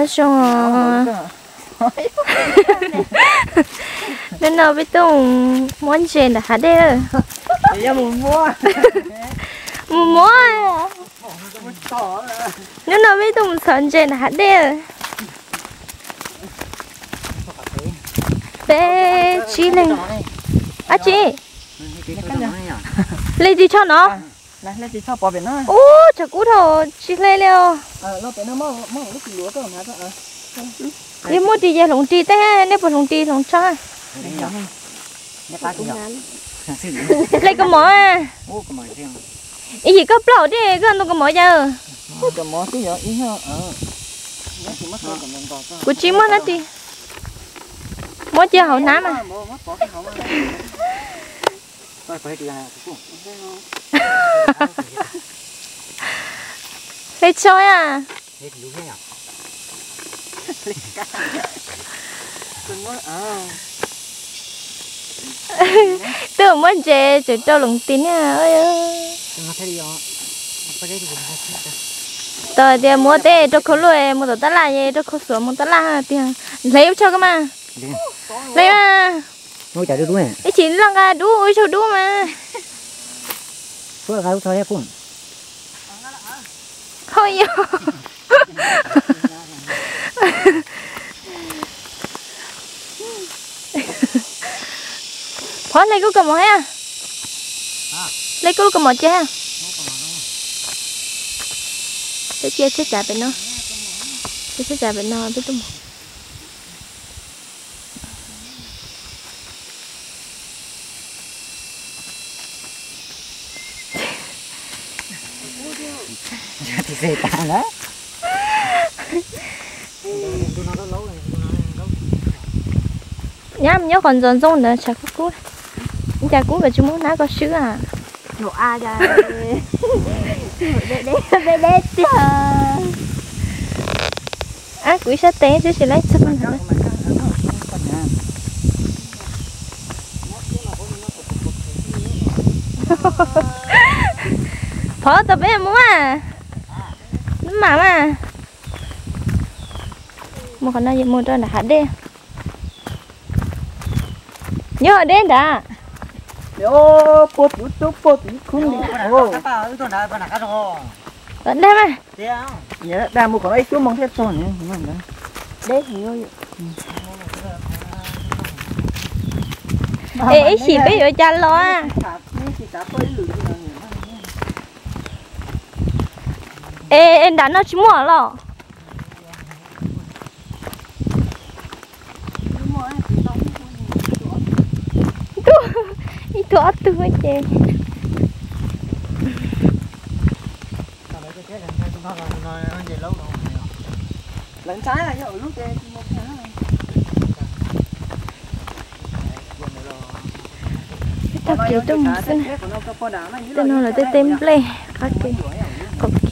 xong nên nào biết tung muốn chuyện là hả đây giờ mua nên nào biết tung sẵn chuyện là hả đây bé chị lên à chị lấy gì cho nó lấy gì cho bỏ biển nó ô chả cú thầu chị lên liao nó biển nó mò lúc lúa cơ mà đó đi mua gì vậy lồng tì thế nếu bỏ lồng tì lồng cho lấy cái mỏ à ý gì có blau đi cái anh có mỏ giờ cái mỏ cái giờ ý ha của chị mất nó đi mỏ chưa hậu nám à lấy chơi à tưởng mất chè chỉ cho lồng tin à ơi tờ thì mua tê cho khổ lùi mua tờ tát la gì cho khổ sữa mua tát la tiền lấy cho cái mà lấy mà nuôi chả đu này cái chín là cái đu ôi cho đu mà số là thôi phun thôi yêu phó lấy cái cầm mỏ ha lấy cái cầm mỏ chưa ha để chia sẻ trả bên nó chia sẻ trả bên nó biết không thì dễ tàn đó nhớ còn dần dần nữa chả có cú và chúng muốn ná có sữa à nổ a ra để á quỷ sát té chứ chỉ lấy sức nữa phở tập em muốn à mà một con này một con là hạt đen nhớ ở đen đã yo pot không đi vẫn đây mà nhớ đang một con ấy xuống mong thế son nhé đấy hiểu ê chỉ biết ở cha lo à ê em đánh nó chỉ mua rồi ít thua tu hết trơn lần trái là ở lúc đây một tháng tập kiểu tung xin tên nó là tên play ok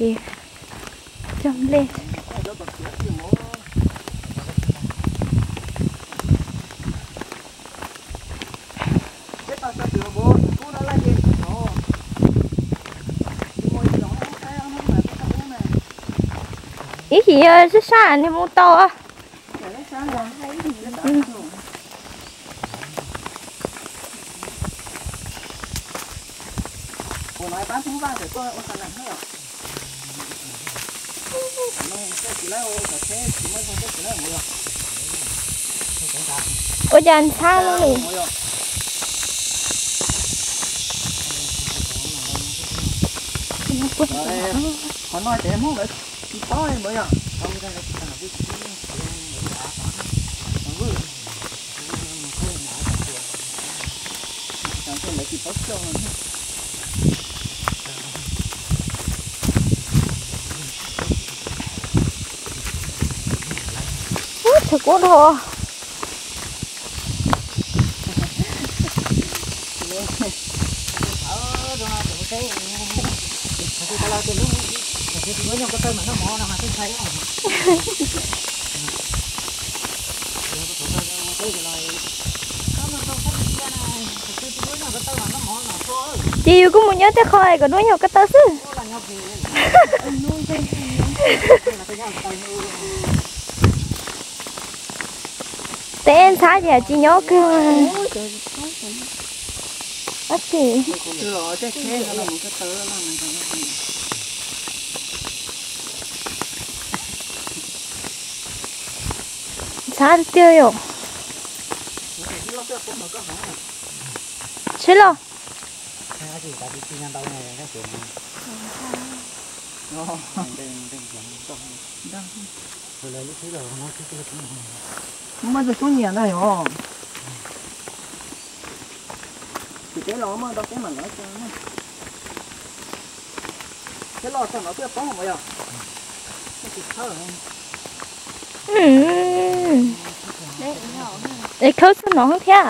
trong lên ý gì rất xa nên mua to á nói bán thú vàng để tôi ôn sản làm hết ôi dàn xa luôn đi họ nói thế không đấy to mới à thật quá đồ chị cũng muốn nhớ tới khơi còn đuối nhau cái tớ xứ tên sai thì chỉ nhớ cơ ớt thì rồi cái thế nó là một cái tớ là mình phải sai tiêu rồi chết rồi mà được số nhiều này hả? Thì cái lò mà đâu cái mà nó cái lò sao nó chưa có không vậy? để khâu sao nó không thế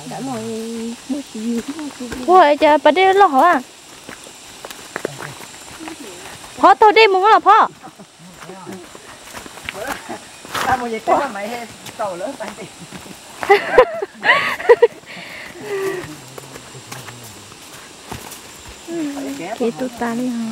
đã rồi mua gì ôi trời bà đi lo hảพ่อตัวđi muốn làพ่อ Sao một gì cái mà mày tàu lớn tay đi. Cái tụt ta đi hả?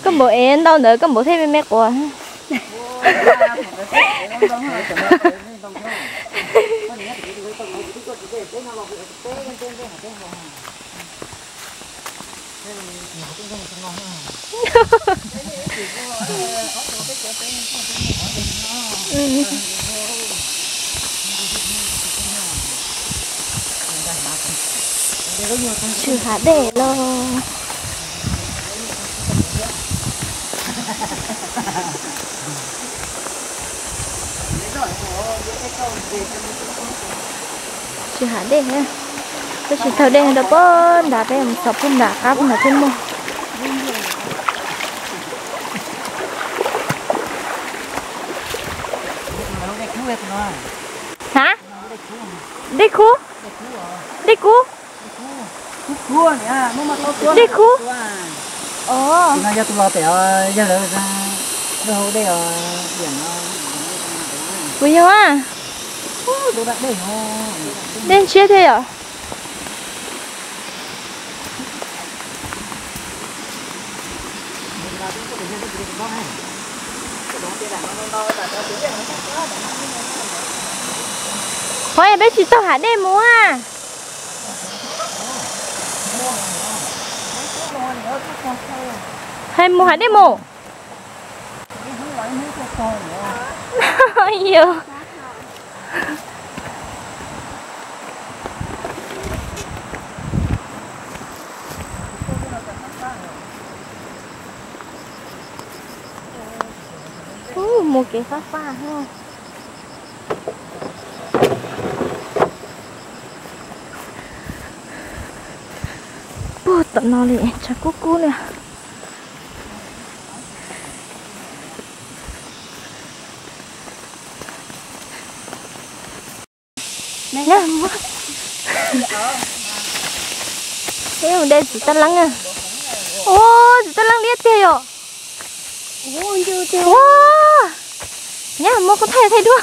Con bộ én đâu nữa, con bộ thêm mẹ của. Trừ hạt để lo. Trừ hạt để ha. Tôi chỉ thở đây là bớt đã đây một sập không đã cá cũng là thêm một. Hả? Đi khu? Đi khu? Cua nhá, nó mà to cua. Đi khu? Ồ. Nó giờ tụi lo tẹo giờ là đâu đây ở biển nó. Vui không à? Đồ đặt đây nó. Nên chia thế à? Hỏi bé chị tao hả đây mua à? Hay mua hả đây mua? Nhiều. Một cái phát pha ha. Bố tận nó liền chả cú nè. Nè. Thế mà đây chỉ ta lăng à. Ô, chỉ ta lăng liệt kìa rồi. ôi chưa chưa Wow. Nhá, mua con thay đua.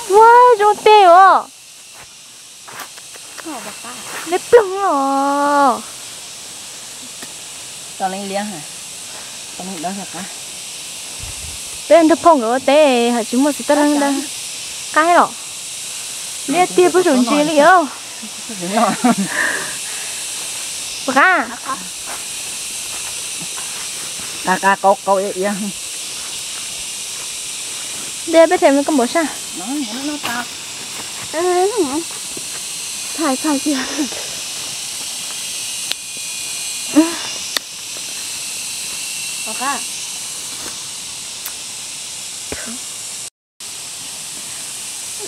Wow, rốt tê rồi. Nếp lưng rồi. Tao lên liếng hả? Tao lên đó thật hả? Bên thập phong của tê hả chúng một ta lăng đây. Cái rồi. Liệt tia bữa rừng gì nữa không? Bả. Ca câu vậy. Đây biết thêm con bò sao? Nó tao. thay kia Bả.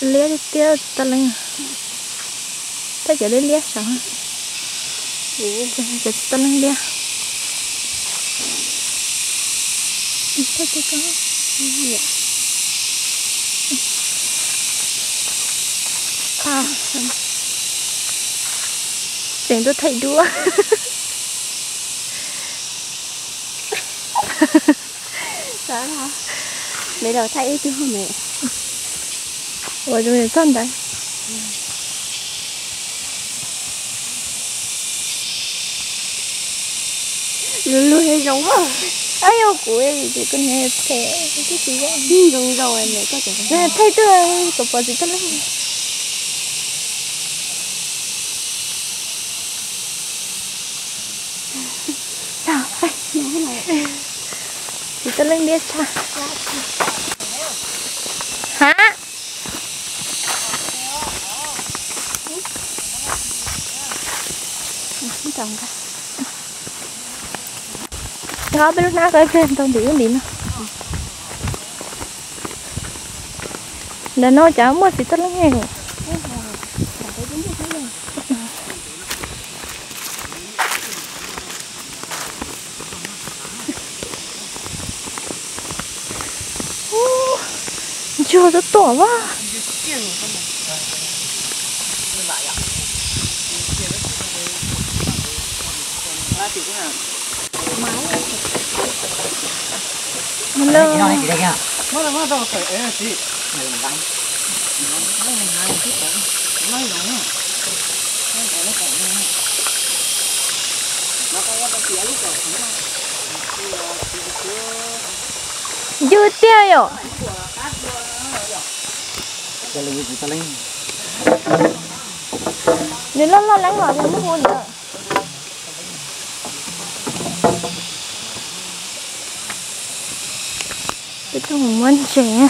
Liệt tia ta lăng. Ta chỉ đến liệt sao? Chỉ ta lăng liệt. Thấy cái có gì à tiền tôi thấy đua đó hả mẹ đâu thấy chứ không mẹ ủa chúng mình sân đấy lulu hay giống quá ấy ô cuối thì con nghe thế cái gì vậy giống rồi mẹ có thể nè thấy tôi có bao gì tất lắm sao vậy thì tất lên biết sao hả trồng cả ngó bên nào cái phim tao bị cái gì nữa là nó chả mua thì tất lắm nghe rồi chưa rất to quá Cái nó này chị đây nha. dư tiêu rồi Cho lên. nếu lo lắng rồi thì không mua nữa cái thùng món trẻ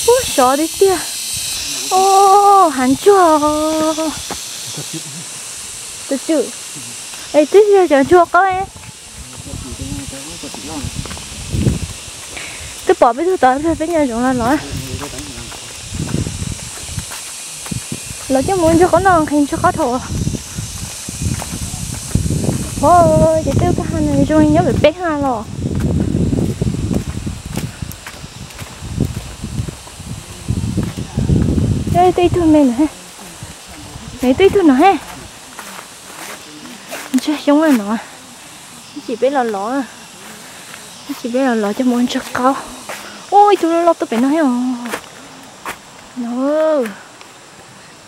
ủa sợ đi tia ô hắn chua tự chữ ấy tí giờ chẳng chua có em tôi bỏ cái thứ tới với nhau chúng là nói là chứ muốn cho có non khen cho có thua ôi chị tiêu cái hàng này rồi nhớ phải bé ha rồi đây tí thương này nè này tí thương nè chứ giống này nọ chỉ biết là lọ chỉ biết là lọ cho muốn cho cao ôi tôi lo tôi phải nói không nó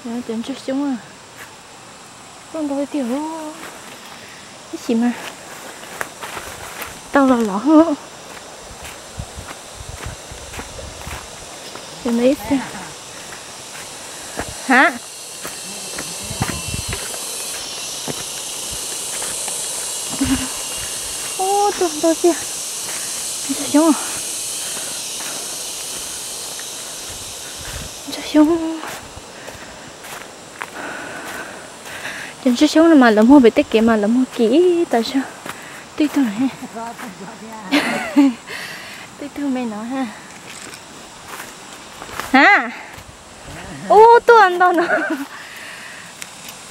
nó đến chút xuống à con đôi tiểu cái gì mà tao là lọ hơn để mấy xem hả ô tôi kìa chút xuống à chút xuống chẳng chút xuống mà lắm mua bị tiết kiệm mà lắm mua kỹ tại sao tuy tôi này tuy tôi mày nói ha hả ô tôi ăn đâu nữa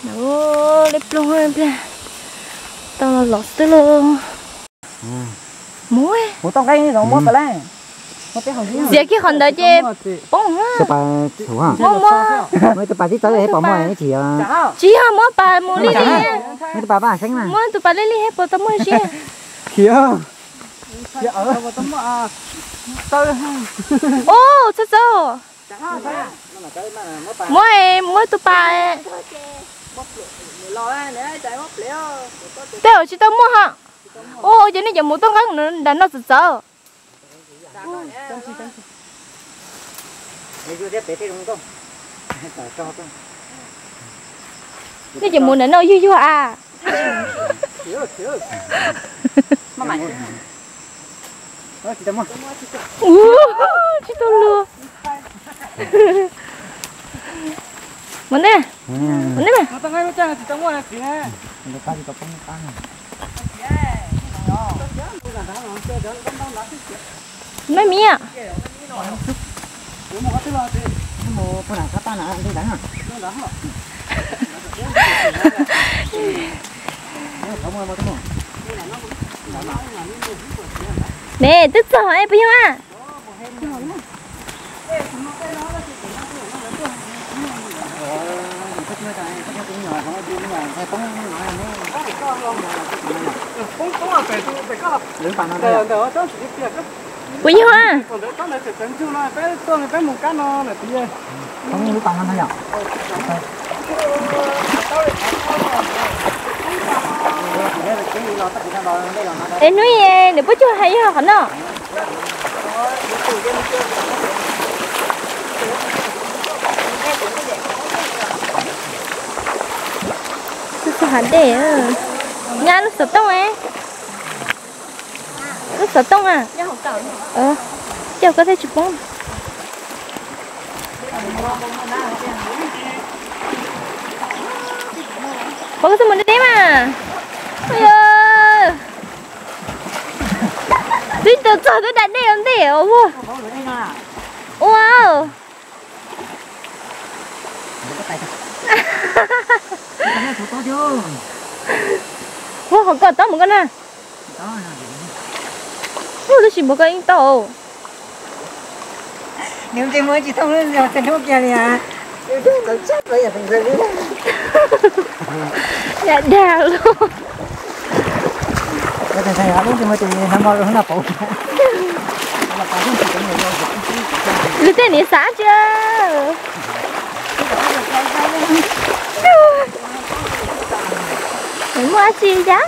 nó lép luôn hơn tao là lọt tới luôn muối Một tông cây rồi mua phải lên. Một cái hồng gì? giờ cái hòn đá chứ bông á Cho bà thủ hả? mua Mấy tụi bà tí tới để bỏ mua này chị chỉ hả mua bà mua lili mấy tụi bà bà xanh mà. mua tụi bà lili hết bỏ tao mua gì Kìa. Kìa ở tấm tơi. ô sao sao mua tụi bà tao chỉ tao mua hả ô giờ này giờ mua tao cái nữa đã nó sợ sợ bây giờ muốn đến đâu vui vui à chị tôi lừa muốn nè muốn nè mấy mía à nè tức rồi em bây giờ à mới tại có tiếng nhỏ không có tiếng nhỏ hay cũng nói là cũng cũng là phải có lưỡng bàn nó đờ đờ đó chỉ việc đó Quý hoa. còn đỡ có này phải tận chung nó cái con cái một cái nó là tí không như lưỡng bàn nó thôi nhở Em nói gì để bố cho hay hả nó sao hả để nhà nó sợ tông ấy nó sợ tông à chào có thể chụp bóng bố có sao mình đi mà ôi ơi đi từ từ tôi đặt đây làm gì wow wow wow không có tao một con nè tôi chỉ một cái tàu nếu chơi mới chỉ thông lên rồi thành thuốc kia đi à tôi chết bây giờ thành rơi đi dạ đào luôn cái thằng này lúc mà tụi nó mau nó phụ lúc tên này xả chưa mày mua chi giá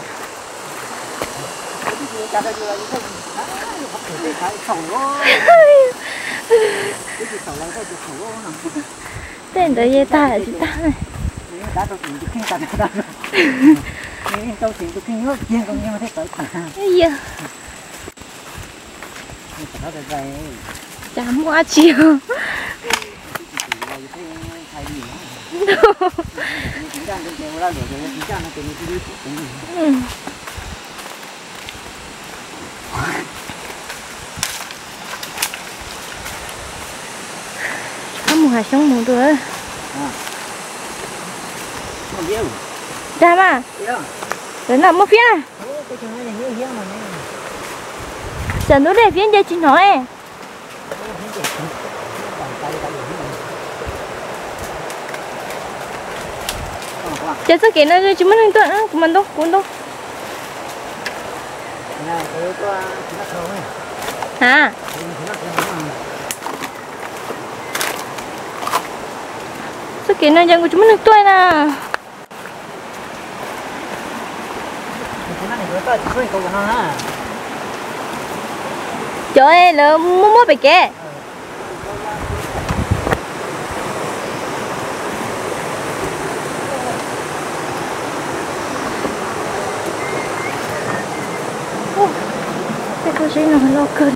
tên tới dây ta là chị ta này đã tôi tìm được kinh tận đó tôi tìm được kinh nước riêng công nhưng mà thấy tới cả cái gì nó là vậy chả mua chiều mùa hạ sống mùa rồi ra mà rồi nằm một phía này giờ nó để phía đây chị nói giờ sao kể nó chúng mình tuần của mình đâu cuốn đâu hả sao kể nó dân của chúng mình tuần à trời ơi là mua bể kẹ cái câu chuyện nó lo cơn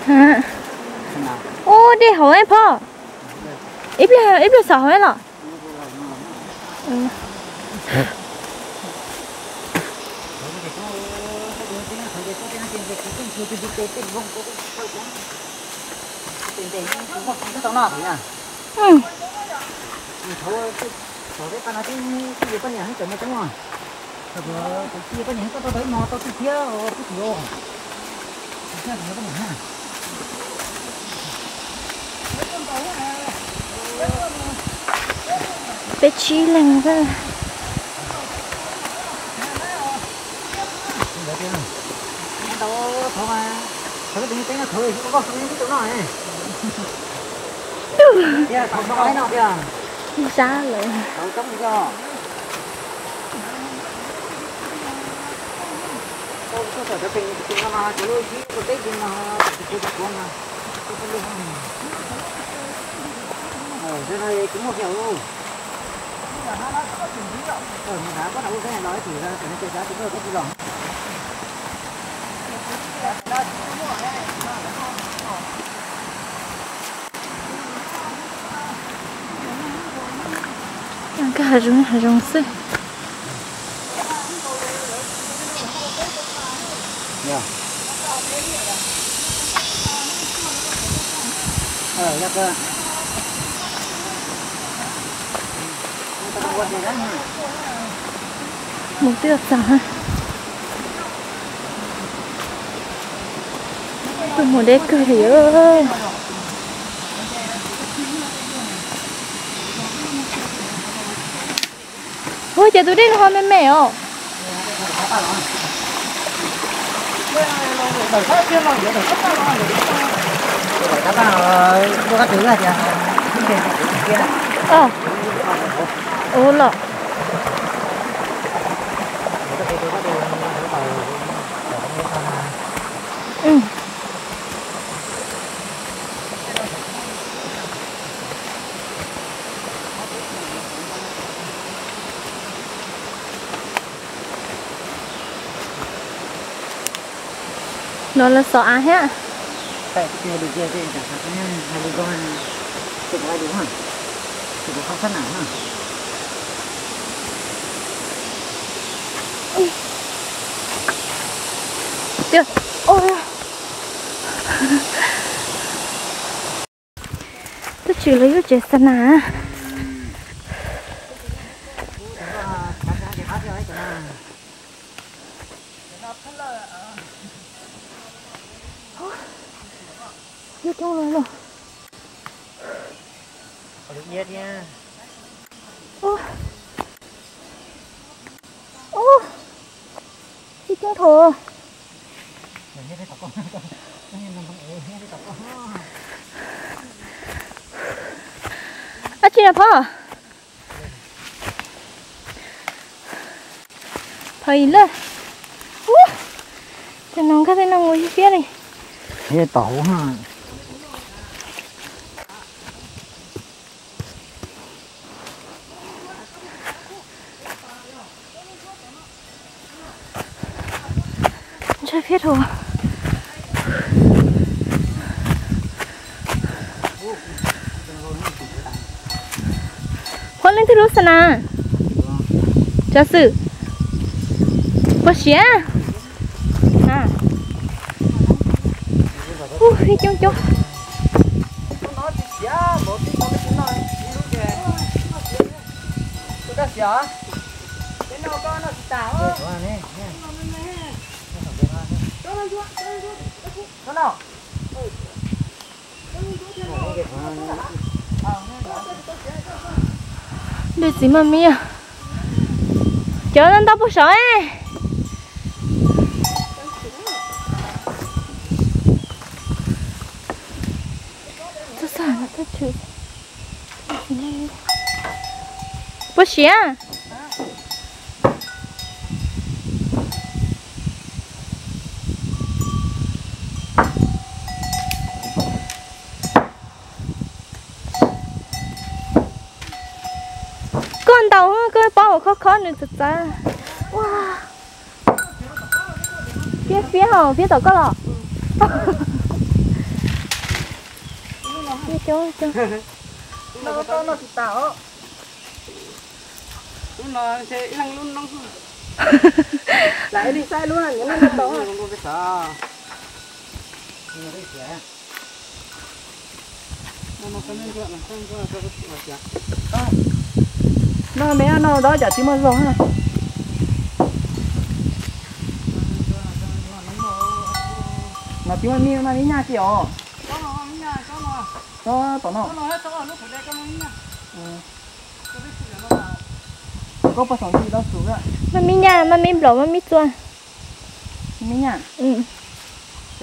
hả ô đi hỏi em po ít là sợ hỏi là bé chi lành ra Thôi tự nhiên nó khơi có cái chỗ nào này. Kìa, không có cái nào kìa. giáเลย Đâu trống đi cho. Tôi có thể tình mà chú lôi chí có cái gì mà tôi được con mà. Tôi không biết. Thế này cũng một kiểu luôn. Mình đã bắt đầu cái này nói thì ra cái này giá chúng tôi có gì rồi. cái hạt rong xí Dạ cơ. Chúng ta không quan gì đó nha. một tiêu sản ha tôi một đế cười thì ơi ôi giờ tôi đi hoa mẹ mẹ ồ các bạn có các thứ là gì à ồ lọ ừ nó là sợ á hết tại cái điều kia thì chẳng hạn cái hai đứa con tự ai đúng hả tự không sát nào hả tiêu ôi tôi chỉ lấy cái chết sẵn à vô trong rồi rồi được nhiệt nha ô ô đi trong thổ à chị là phở thầy lên cho nó cái nó ngồi phía này thế tổ ha chơi phía thổ khoan lên thứ lúc sana cho sự bớt xía à đi chung chung đi gì mà mía chở lên tao bớt sợ ấy tôi sợ nó tôi chửi bớt xía con tàu cái bao khó khó nữa thật ra wow phía hầu phía tàu có lọ phía chỗ nó thì tạo nó sẽ lăng luôn nó lại đi sai luôn à những nó tàu không có cái sợ nó mấy nó đó chả chỉ mà rồi ha mà tiếng anh mà đi nhà chị ồ đó tao nó có bao nhiêu đó xuống rồi mà mi nhà mà mi lẩu mà mi chuan mi nhà ừ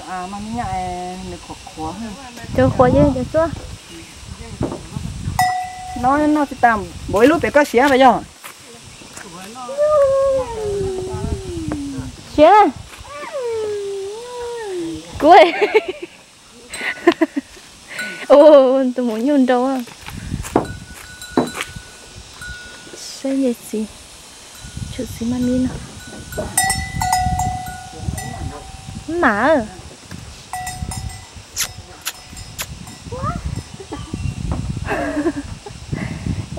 à mà mi nhà được khó hơn cho khó chứ cho chuan nó chỉ tầm mỗi lúc phải có xé vậy chứ xé cuối ô tôi muốn nhún đâu à sẽ gì gì chút xí mà mi nào mà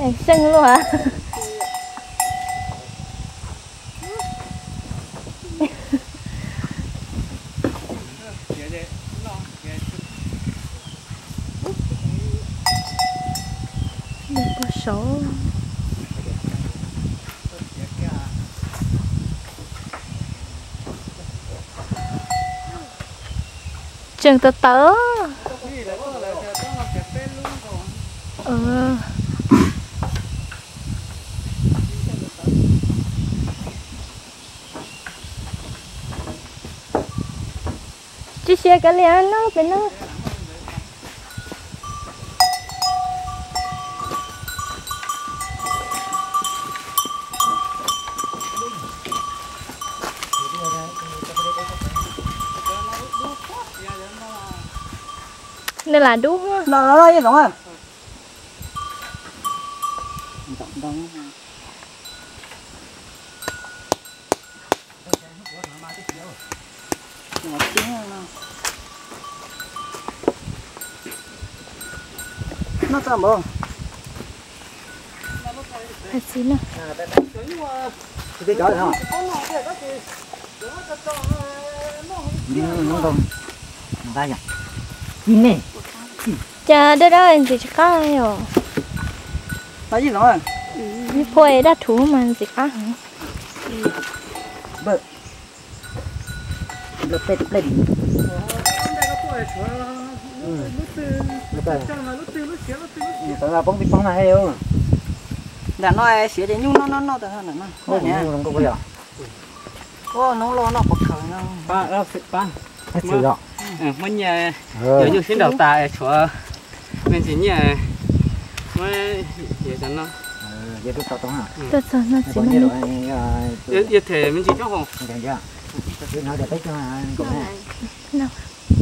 em xinh luôn hả đừng có số Trường tớ tớ. Đi là có là cho nó kẹp tên luôn rồi. Ừ. Chị xe cái liền nó bên nó. Nên là đúng á. Nó vậy đúng không? Động. Nó sao mà? Thật xin nè. Đi chỗ nào? Đi nó không. Đây nhỉ? Nhìn nè. Chờ đó đó anh chị có rồi. Tại gì rồi? Như phôi đã thú mà gì có hả? Bơ. Lột tê lên. Tao là bóng bị bóng này hay không? Đã nói xía để nhung nó từ hơn nữa. Ôi nhỉ, không có bây giờ. Ô nó lo nó bọc khởi nó. Ba. Hết sự rồi. Mình giờ như xin đầu tài chỗ mình chỉ nhờ mới giờ cho nó. Giờ tôi tao hả? Tôi sợ nó chỉ Bao nhiêu nó. rồi? Giờ thể mình chỉ cho hồ. Được chưa? Tôi nói để tới cho cũng này. Nào.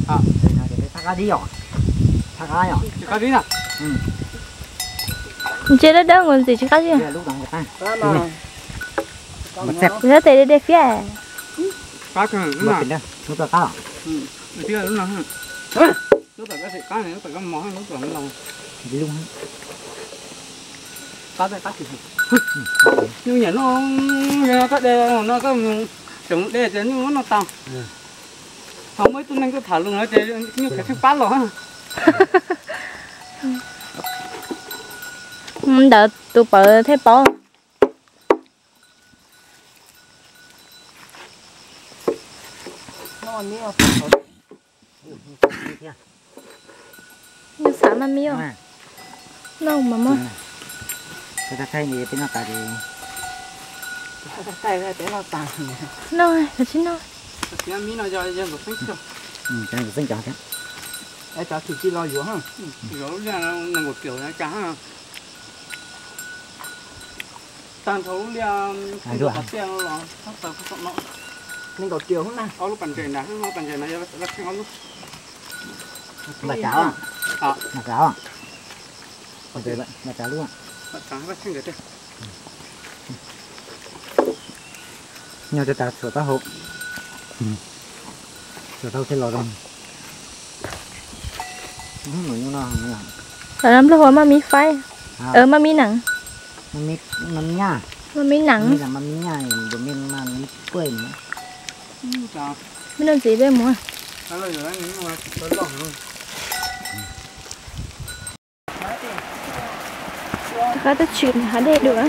Tôi nói để tới thắc đi rồi. Thắc ai rồi? Chỉ có tí nào. Chị đã đâu còn gì chứ có gì? Giờ lúc đó người ta. Một xếp. Nó tới đây phía. Cá cái Một nào. tiền đó. Lúc đó tao. Tí là lúc nào hả? Lúc phải cái thịt cá này lúc phải cái món lúc phải cái lòng. Đi luôn. Cá đây cá thịt. Nhưng nhà nó cái đây nó có chúng đây chứ nhưng nó tao. Không mấy tuần nay cứ thả luôn nó chơi như cái phép rồi ha. Đợi tụi bự thế bỏ. Nó nhiều. Như xả mà miêu. Đâu mà mua. Người ta thay gì tiếng nó tại thì Tay ra để nó tàn. Đâu thật chứ đâu. Thì anh mi nó giờ một phút chưa. cái này sinh chọn thế. Ai cháu thì chỉ lo dứa ha. Dứa ra là một kiểu nó cá ha. Tàn thấu lia không có xe nó lo sắp tới không nó Nên có kiểu không nào. ở lúc bàn chơi này nó bàn chơi này rất là lúc Bà cháo à? À. Bà cháo à? Còn chơi vậy, bà cháo luôn à? Cá rất xinh đấy. Nhau cho ta sửa tao hộp. Sửa tao sẽ lò rồng. Không nổi như nào nữa. Ở làm lúc mà mi phai. Mà mi nặng. Mà mi nha. Mà mi nặng. Mình là mà mi nha thì đồ mình mà mi quên nữa. Chào. Mi làm gì đây mua? Đó là rồi nhưng mà nó lỏng luôn. Có tới chuyện hả đây được á.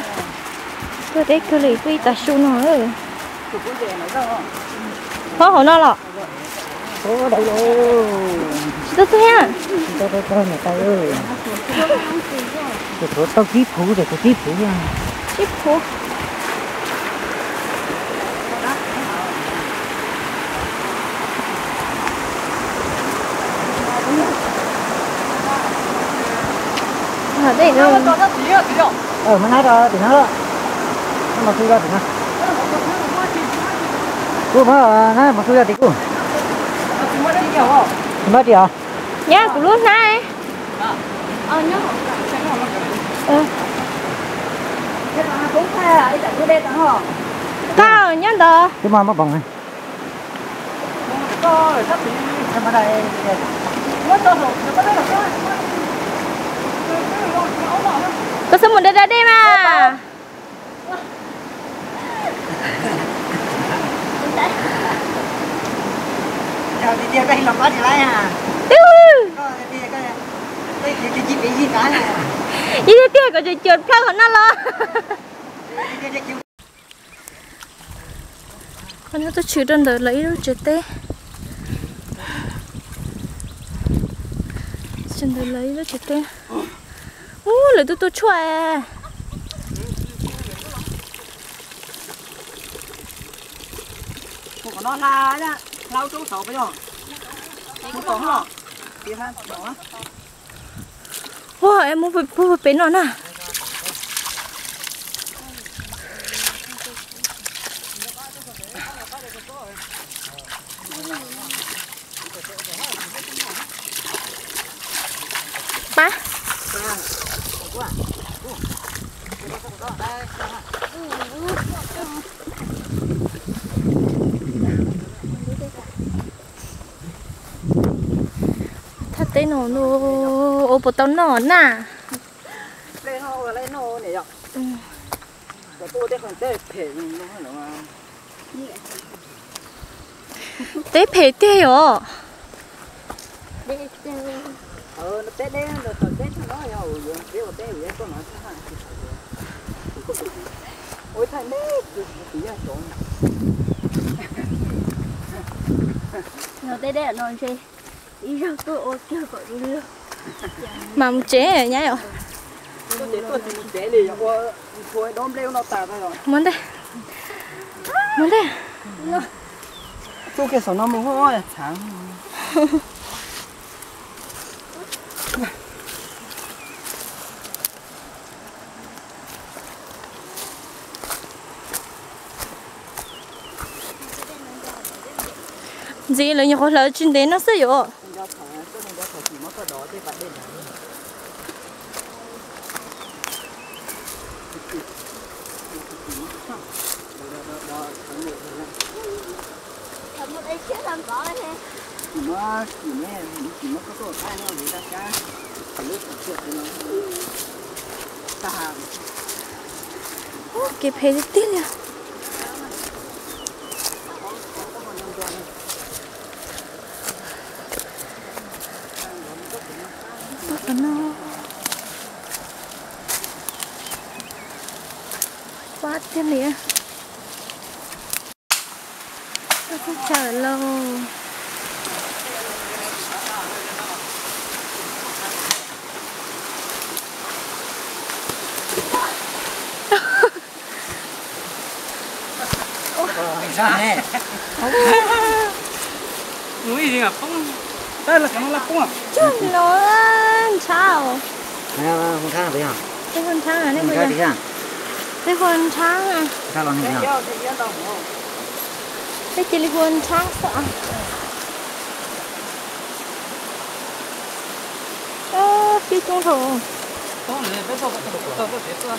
Tôi thấy cái này tuy ta su nó rồi. Có hổ nó lọ. Ô đâu rồi. Tôi thấy à. Tôi nhà ta ơi. Tôi tao ký phủ rồi, tôi ký phủ nha. Ký phủ. Ở đây rồi. Mà nãy rồi, thì nó đó. Nó mà khui ra thì nó. Cô mà khui ra thì cô. Mất đi hả? Nhá, của lúc này. Nhớ. Cũng phải là đi tại đây tao hả? Cao nhá đó. Cái mà mất bằng này. Có rồi sắp thì Em ở đây. nó cho rồi, nó có đó là Có số một đây ra đi mà. Chào đi kia cái lòng có gì lại à? Tiêu. Có đi cái gì bị gì cả nè. Đi tiêu có chuyện trượt cao của nó lo. Con nó tôi chịu đơn đợi lấy đâu chết tê. chân tôi lấy nó chết tên lấy tôi chua của nó là nhá lau chỗ sổ bây giờ không có hả kia ha đó wow em mua bén nó nè ba thật đấy nó ô bộ tao nó nè lên nó lên nó này rồi cái tôi đây còn tê phê nó là mà tế phê tê rồi nó tê đây nó còn tê nó rồi cái tê vậy con nó ôi thằng đấy chỉ là chỗ Nó đây đây là chơi đi ra tôi ô chưa có đi nữa mà một chế nhá rồi tôi chế đi rồi thôi đom leo nó tạt rồi muốn đây tôi cái số nó mua hoa sáng gì là nhiều là chuyện đến nó sẽ rồi một đây chết làm có thế chỉ nó có tổ hai nó để ra cái lúc chuyện nó ta kịp hết tí nha nó quá thế này nó không chờ lâu sao nè núi gì à không đây là cái nó là không à chun nó chào không khác vậy hả cái con trắng à đấy không bây khác giờ gì hả cái con trắng à khác là gì hả cái chỉ là con trắng sợ phía trong thổ có này bây giờ tôi sẽ tôi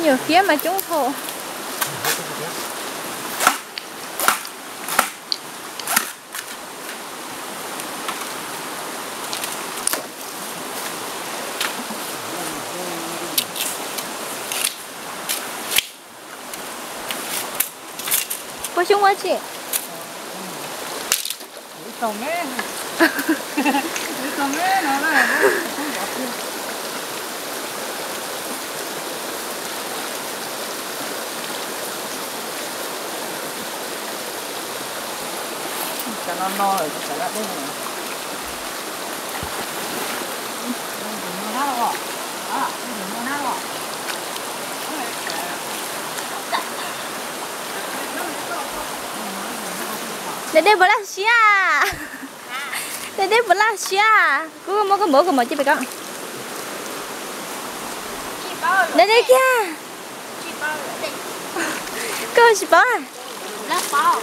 nhiều phía mà trúng thổ có chung quá chị trồng ấy trồng ấy nó là cho nó no rồi sẽ lại đây này đây bữa là xia đây bữa là xia cứ mua cái mỡ chứ phải không đây kia cơ chỉ bao à lá bao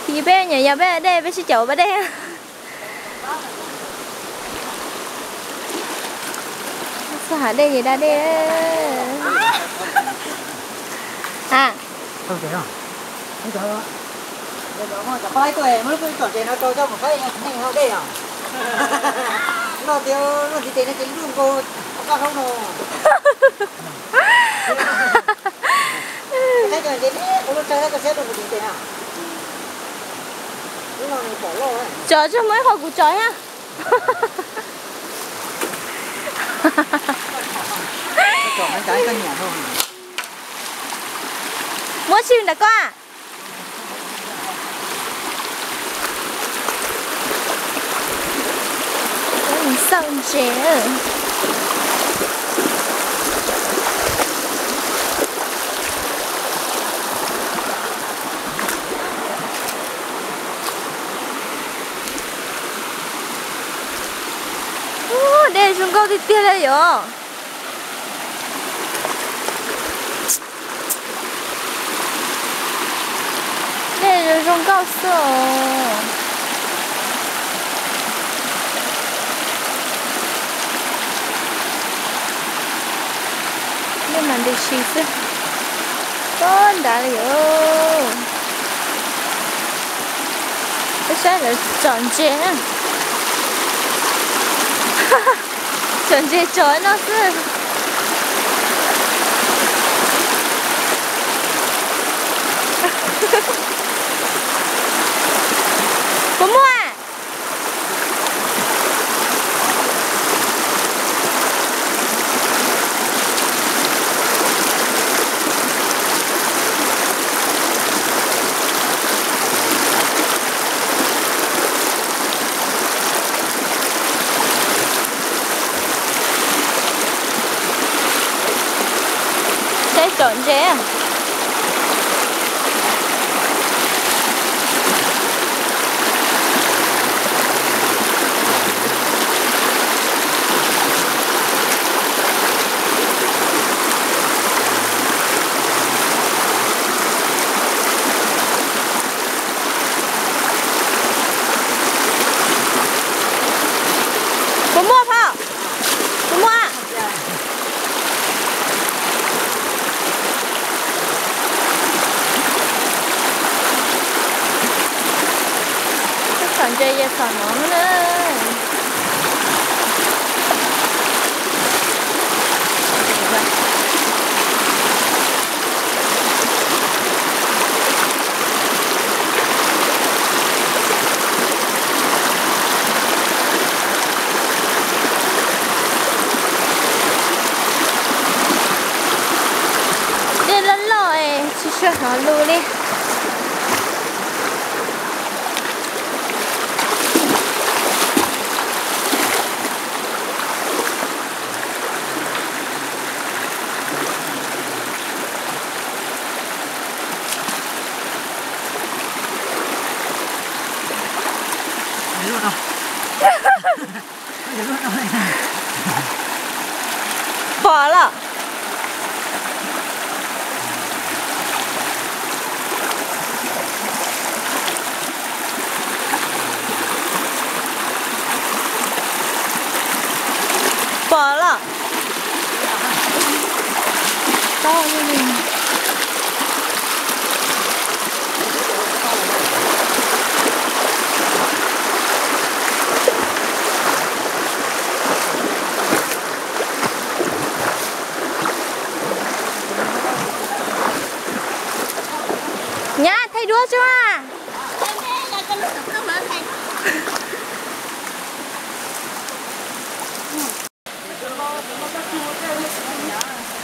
thì bé nhà bé ở đây bé sẽ chậu ở đây sao hả đây gì đây đây à không thể không không thể đâu bây giờ mà chả phải tuổi mới cứ chọn tiền nó cho một cái anh họ đây à nó thì tiền nó chính luôn cô có không đâu cái chuyện gì đấy cô chơi cái xe đồ gì tiền à lúc nào mình bỏ lô ấy chờ cho mấy hồi của trời ha chọn cái trái cân nhẹ thôi. Mua chim đã con à? Mình sông chế. Đây chúng con đi tiêu đây rồi. Đây là chúng con sợ. Đây là đi xí xí. Con đã rồi. Cái xe là chọn chế. Chọn chế chói nó chứ. Bố mua à? Thế chọn chế à? Bố mua không? Bố mua à? Chọn chơi về phần món nữa. Đi lên rồi, chỉ cho nó lưu đi. Bỏ了。bỏ了。到这里。Nhá, thầy đua chưa à?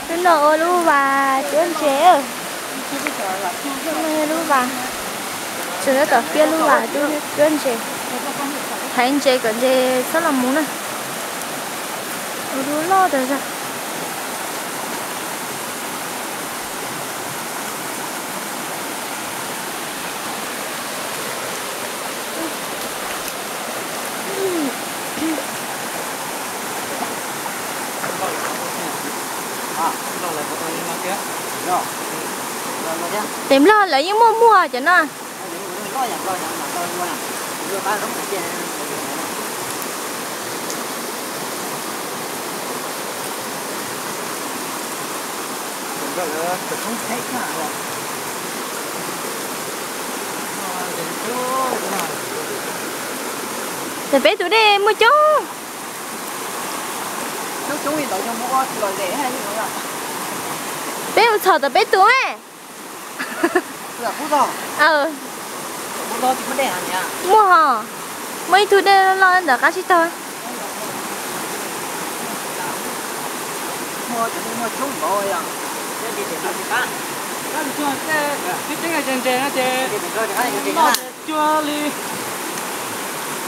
Cái nợ luôn bà, chú anh chế ơi. Cái luôn bà. Chú nó tập kia luôn bà, chú anh chế. Thấy anh chế còn chế rất là muốn này. Đua lo được rồi. Tìm lo lấy những mua cho nó. Thì bé tụi đi mua chú. Nó chú thì tụi trong mua rồi để hay như vậy. Bé một thở tụi bé tụi ấy. Là phút rồi. Phút rồi thì có để hả nhỉ? Mua hả? Mấy tụi đây lo lên được cá chứ thôi. mua chung bồi à cái gì để nó đi cá cái chua cái tiếng là chèn chèn nó chèn cái gì rồi cái gì nó đó chua li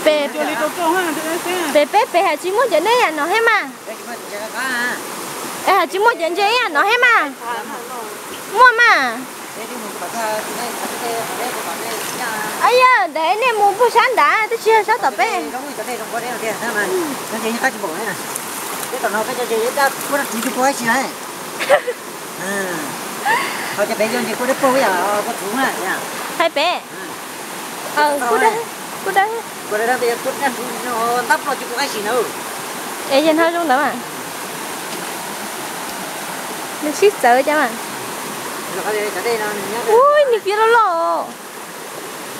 bé chua li đâu có ha bé hà chỉ muốn chuyện đấy à nó hết mà cái gì mà cái cá hà chỉ muốn chuyện đấy à nó hết mà mua mà cái gì mà cái cái ấy à để nên mua bữa sáng đã tôi chưa sao tập bé đúng rồi cái đây không có đấy là thế mà cái gì cái gì bồi này cái tao nói cái gì đó có nó chỉ có cái gì này thôi cho bé cho chị cô đất cô bây giờ có thú này nha hai bé cô đấy cô đây bây giờ cô nó tấp nó chỉ có cái gì nữa ấy trên hơi trong đó mà nó xít sợ chứ mà cái đây nó ui nhiều kia lắm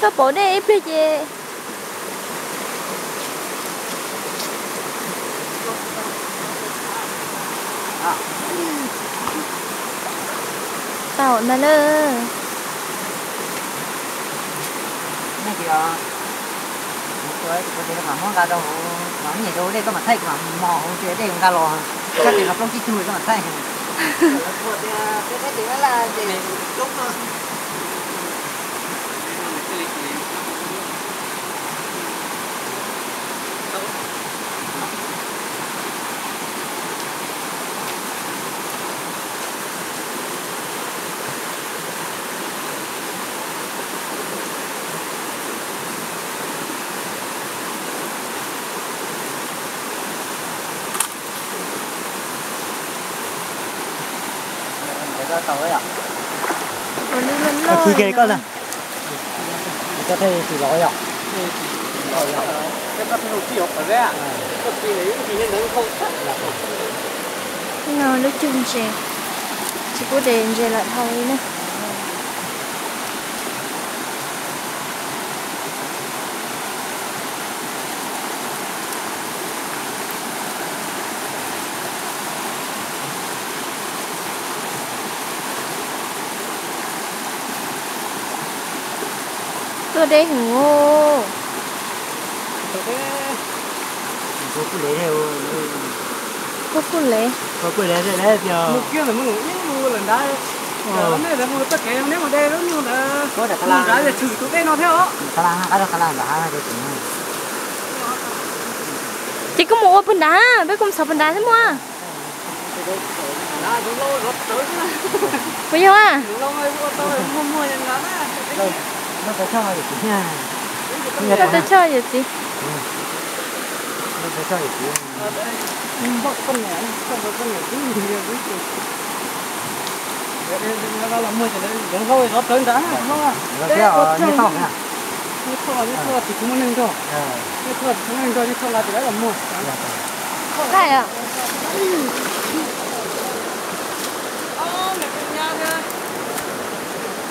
sao bỏ đây ép đi chứ tao mà lơ này kìa tôi thấy nó món gà đâu món gì đâu đây có mà thay mà mò không chơi đây gà lò chắc thì nó không chỉ chui có mà thay cái gì đó là gì đúng không tàu ấy à? Khi kề con này, cái này thì lỗi à? cái bắt đầu chịu ở đây à? Cái gì đấy thì nên nó không sắc. nó lúc chung chè chỉ có đèn chè lại thôi nữa tôi đây hùng ngô có phụ lệ theo có phụ lệ có phụ lệ thế theo Một kia là mua mua lần đấy. Giờ này là mua tất cả nếu mà đây nó như là có đặt là cái là trừ tụi đây nó theo đó. khả năng là hai cái chuyện chỉ có một phần đá với cùng sáu phần đá thôi mà Đó, đúng lâu rồi tới chứ. bây giờ à Đúng lâu rồi tôi mua nhân ngắn á. nó phải cho được chứ nha ta tới chơi gì gì nó phải cho được chứ Bóc con nhẹ, con nhẹ cứ nhiều cái. Nó là mua cho nên đừng lâu rồi tới đã không à. nó kéo như không nha Như thua thì cũng nên thôi. Như thua thì cũng nên thôi, như thua là thì đã là mua. đây à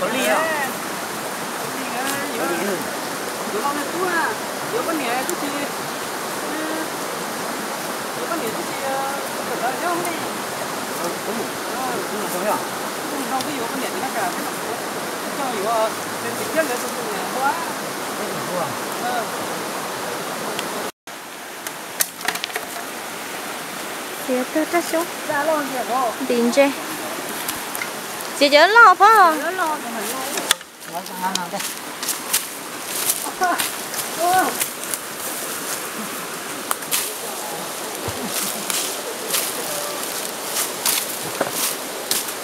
có ly à Yo con tú à, yo con nhẹ tú chi, yo con nhẹ tú chi, cái đó nhau này. đúng là không hiểu Không cái yo con nhẹ thì nó cả, cho yo trên thực chất là tôi nhẹ quá. chị tôi tắt xuống Ra luôn kìa cô. điện chơi chị chở lo phải không Nó lo thì mình lo. nói sang ăn đây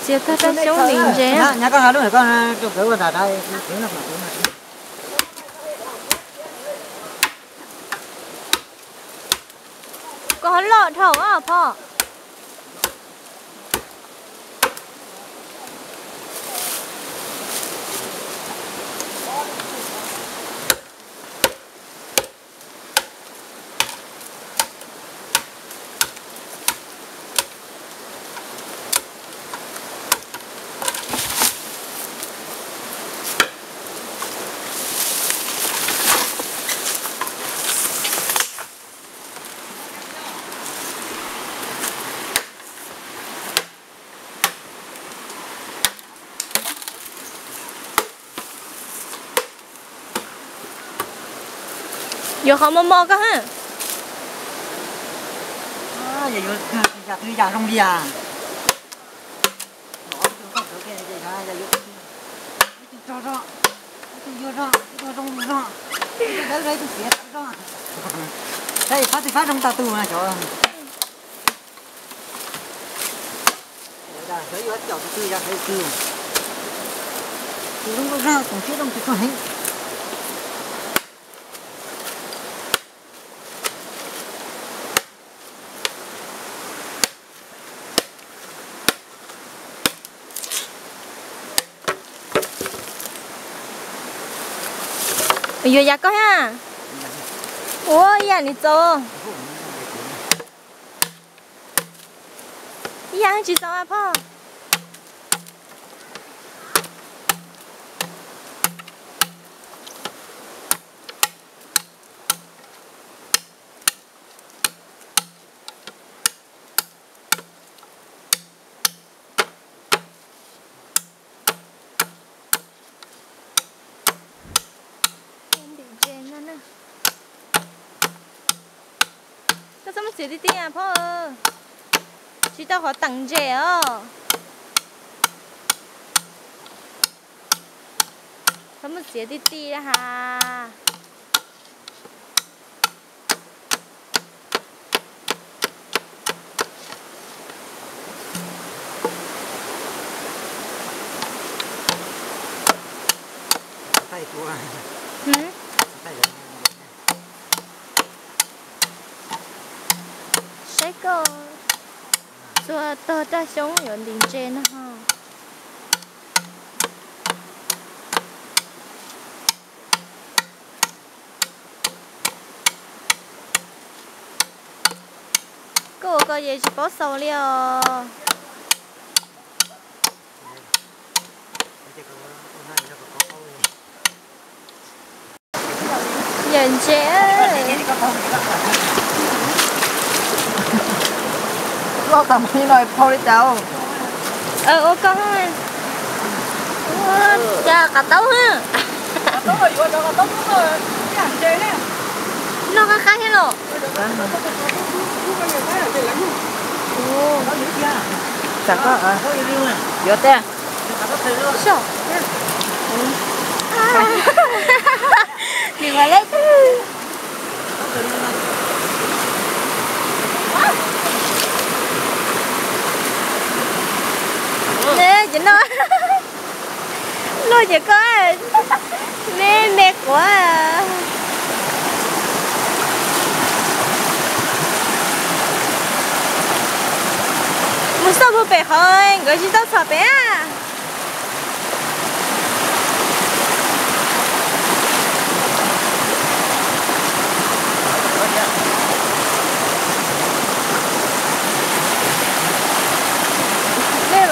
chị tôi tắt xuống điện chơi nhà con đúng rồi con chụp cái vào đây tiếng là có lọ thầu àพ่อgiờ không mò có ha giờ thứ già không đi à rong rong rong đấy đấy tôi xé rong đây phát trong tàu tù này chỗ đây thấy hết chậu tươi ra thấy tươi thì không có ra còn chết trong cái con hình giờ giặt có ha ủa giờ này cho giờ chỉ sao àพ่อsao mà xịt đi àพ่อchỉ tao có tặng trẻ à sao mà xịt đi à ha tay của cái rồi tơ ta sống ở đỉnh trên ha cô có gì chỉ bỏ sầu liêu nhìn trẻ lo tầm khi nói phao đi cháu ô con ha cha cả tấu ha tấu rồi vừa cho tấu rồi cái hàng chế đấy nó có khác thế nào chẳng có vô te sao đi qua lấy nè chị nói lôi chị coi nè mệt quá à một số bộ bể hơi người chỉ tao sợ bé à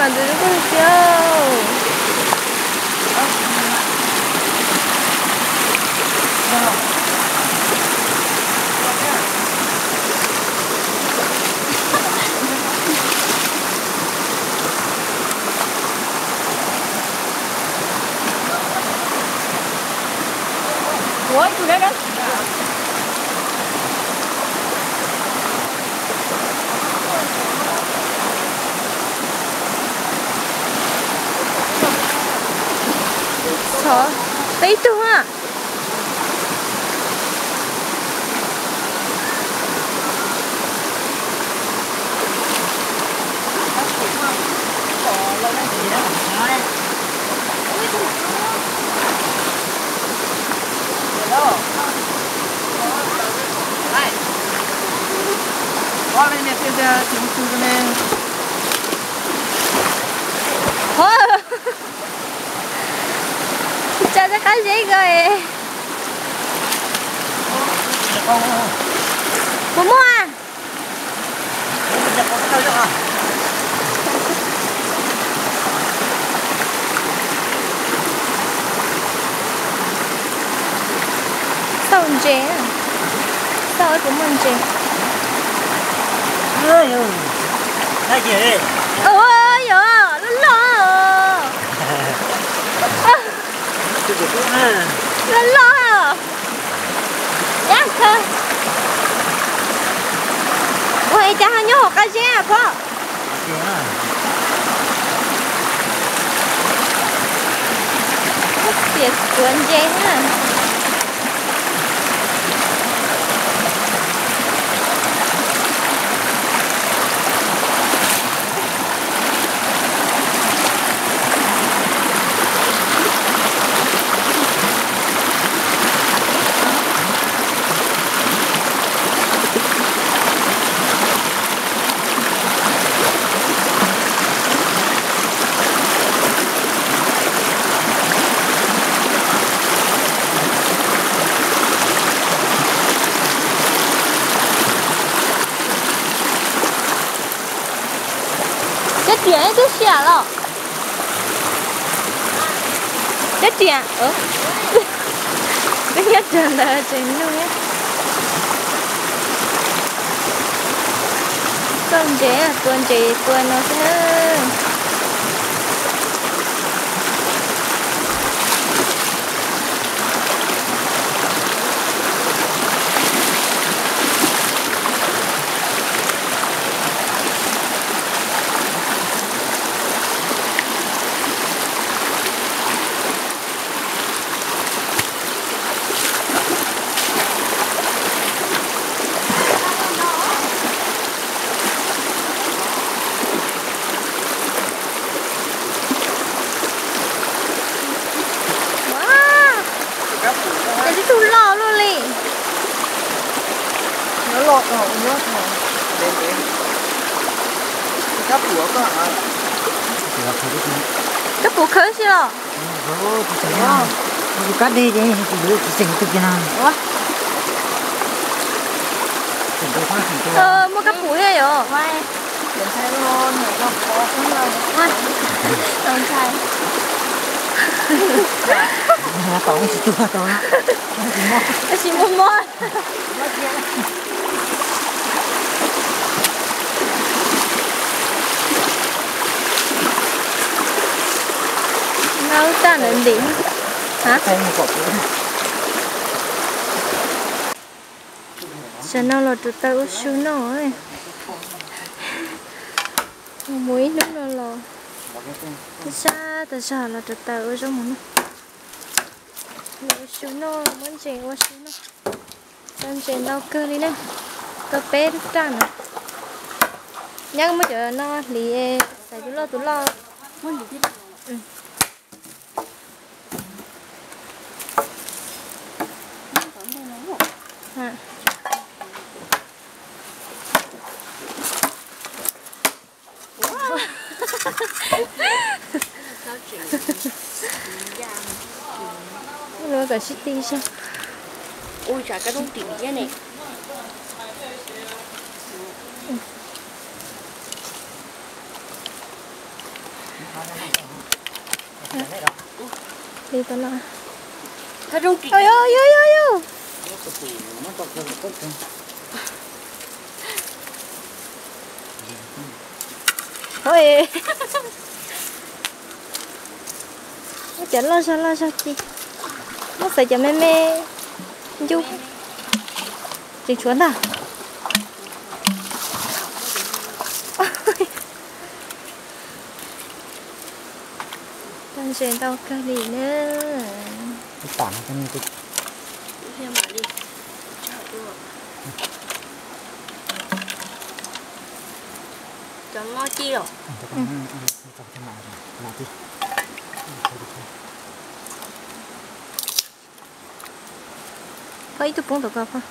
만드는 거죠. ủa chú đấy đó sợ tí tu ha qua đây nè bây giờ chúng tôi nên cha sẽ cái gì rồi bố mua à sao anh chế à sao ấy cũng anh chế ơi cái gì đấy ôi giời nó lo lên lo à nhá cơ ôi cha nhớ học cái gì àพ่อเสี giờ cuốn dây ha. Chuyện ấy cứ xả lọ. Chết chuyện. Cái nhất trần là chuyện luôn nhé. Con chế nó sẽ tụi lò luôn đi. Nó lọt vào nước mà. Đến. Cắp của có hả? Cắp của khơi chứ lò. Thì cắt đi đi, thì đứa chỉ sinh tự nhiên. Mua cắp của đây rồi. Đừng thay luôn, này con có cũng lâu. Đừng thay. Tao chỉ chua tao. Chỉ muốn món. Nấu ta nên điểm. Hả? Sao nào là tụi tao xuống nổi. Muối nước nó lò. Tại sao là tụi tao ở trong nó. Xuống nó muốn chèn qua xuống nó. Đang chèn đau cơ đi nè. Tao bé đứt ra nè. Nhắc mới chờ nó thì xài tụi lo. Muốn gì thế? Hả? Nó cả city sao? Ôi trời, cái đông tỉ mỉ này. Đi tao lại. Cái đông tỉ. Ôi ôi ôi ôi ôi. Ôi. Nó chở lo sao chị. Nó phải cho mẹ giúp. Chị chuồn à? Đang chuyển tao cơ đi nữa. Tạm cho nên Xem mà đi. Chọn ngon chi rồi. Có ít bún được không?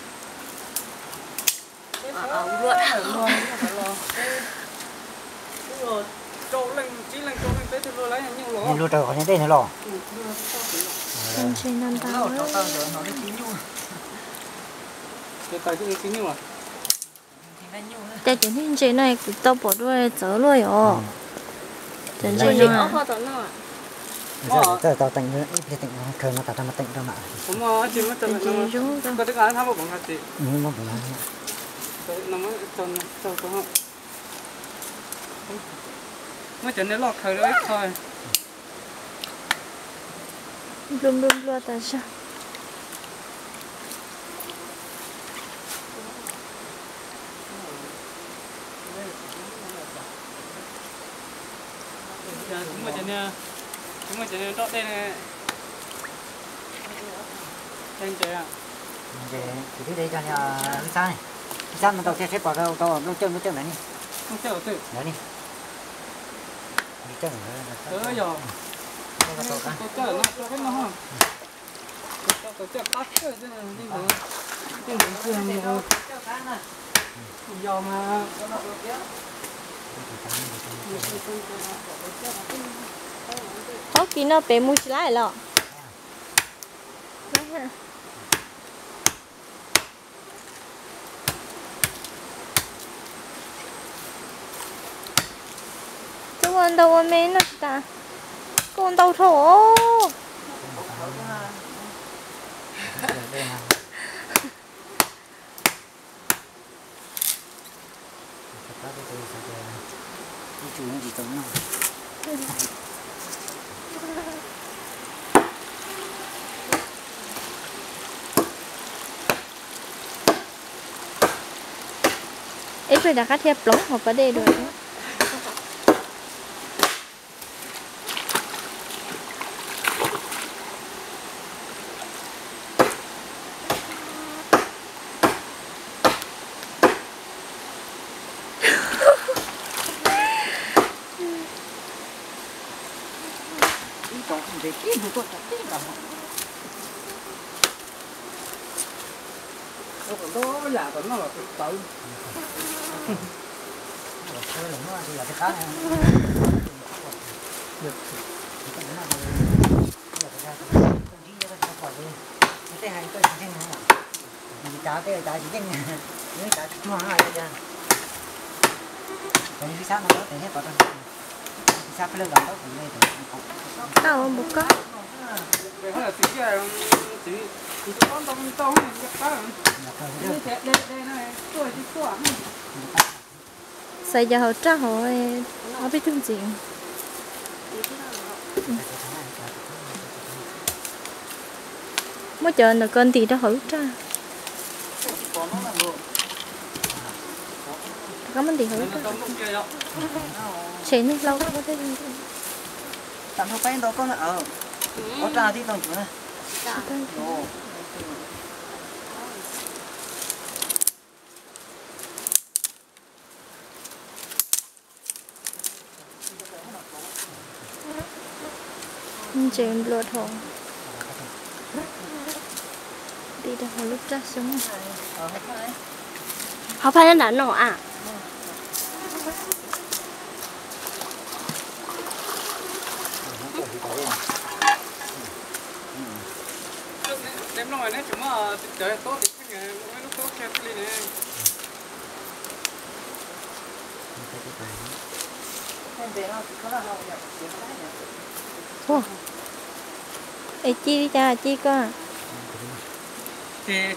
Rồi trộn lên chỉ lên trộn lên tới thì rồi lấy những lỗ. nhưng lúa trời có những tên nó lò. Đang chuyển năm tao ấy. Cái tay cái chín nhưng mà. Tại chuyện hiện chế này tao bỏ đuôi dở luôn rồi. Chuyện chế Mình này. có tao nó. Giờ tao tỉnh nữa, ít tỉnh khơi nó tao mà tỉnh đâu mà. Cũng mà chỉ mới Chuyện chế rú tao. có cái tham một bằng hạt gì. Nhưng mà cũng Nó mới cho không. Mới chuyện này lọt thời đấy thôi. Lum lo tại sao? Chúng mà chuyện này đó đây này. Anh chị à. Để thì đây cho nhà cái sao này. Cái sao nó tao sẽ bỏ đâu tao nó chân này đi. Không chơi tự. Đấy đi. Đi chân rồi. Tôi chơi nó cho cái nó không. Tôi chơi tắt chơi chứ đi rồi. Đi rồi. Giờ mà có kỹ nó bé mua lại lọ con đâu mà mẹ nó ta con đâu thổ chủ gì tống nào. ít rồi đã cắt thiệp lóng hoặc vào đây rồi Để cái bữa tôi cái là đó là tụi nó là tự thôi là nó thì là cái cá này được cái này là cái hai cái gì nữa gì cá cái cá gì cái này cá chua hai ra cái gì sao nó có thể hết vào trong sao cái lưỡi đó cũng này đâu một có vậy là chỉ chỉ con tông cái cá đây này tôi chỉ tôi xây giờ họ trả họ họ biết thương gì mới chờ nó cơn thì đã hử ra có mình thì hử ra chế này lâu có thể tạm không phải đâu con ở có trà thì tông chủ này chém lột hổ đi đâu họ lúc ra xuống họ phải là đàn nọ à đếm rồi đấy chúng mà trời tốt thì cái ngày mấy lúc tốt xem cái này ô ê chi đi cha chi cơ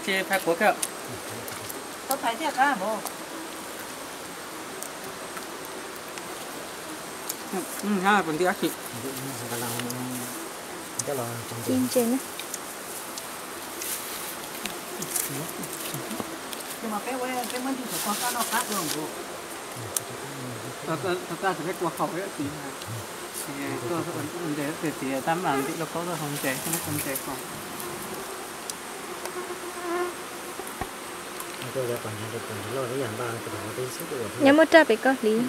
chị phải của kẹo có phải thế cả bố ha còn đi ăn chị chim trên á nhưng mà cái món gì của con nó khác rồi bố thật ra thì cái quả khẩu ấy thì tôi để thì tắm làm thì nó có rồi không trẻ không không nhà mất ra bị có lý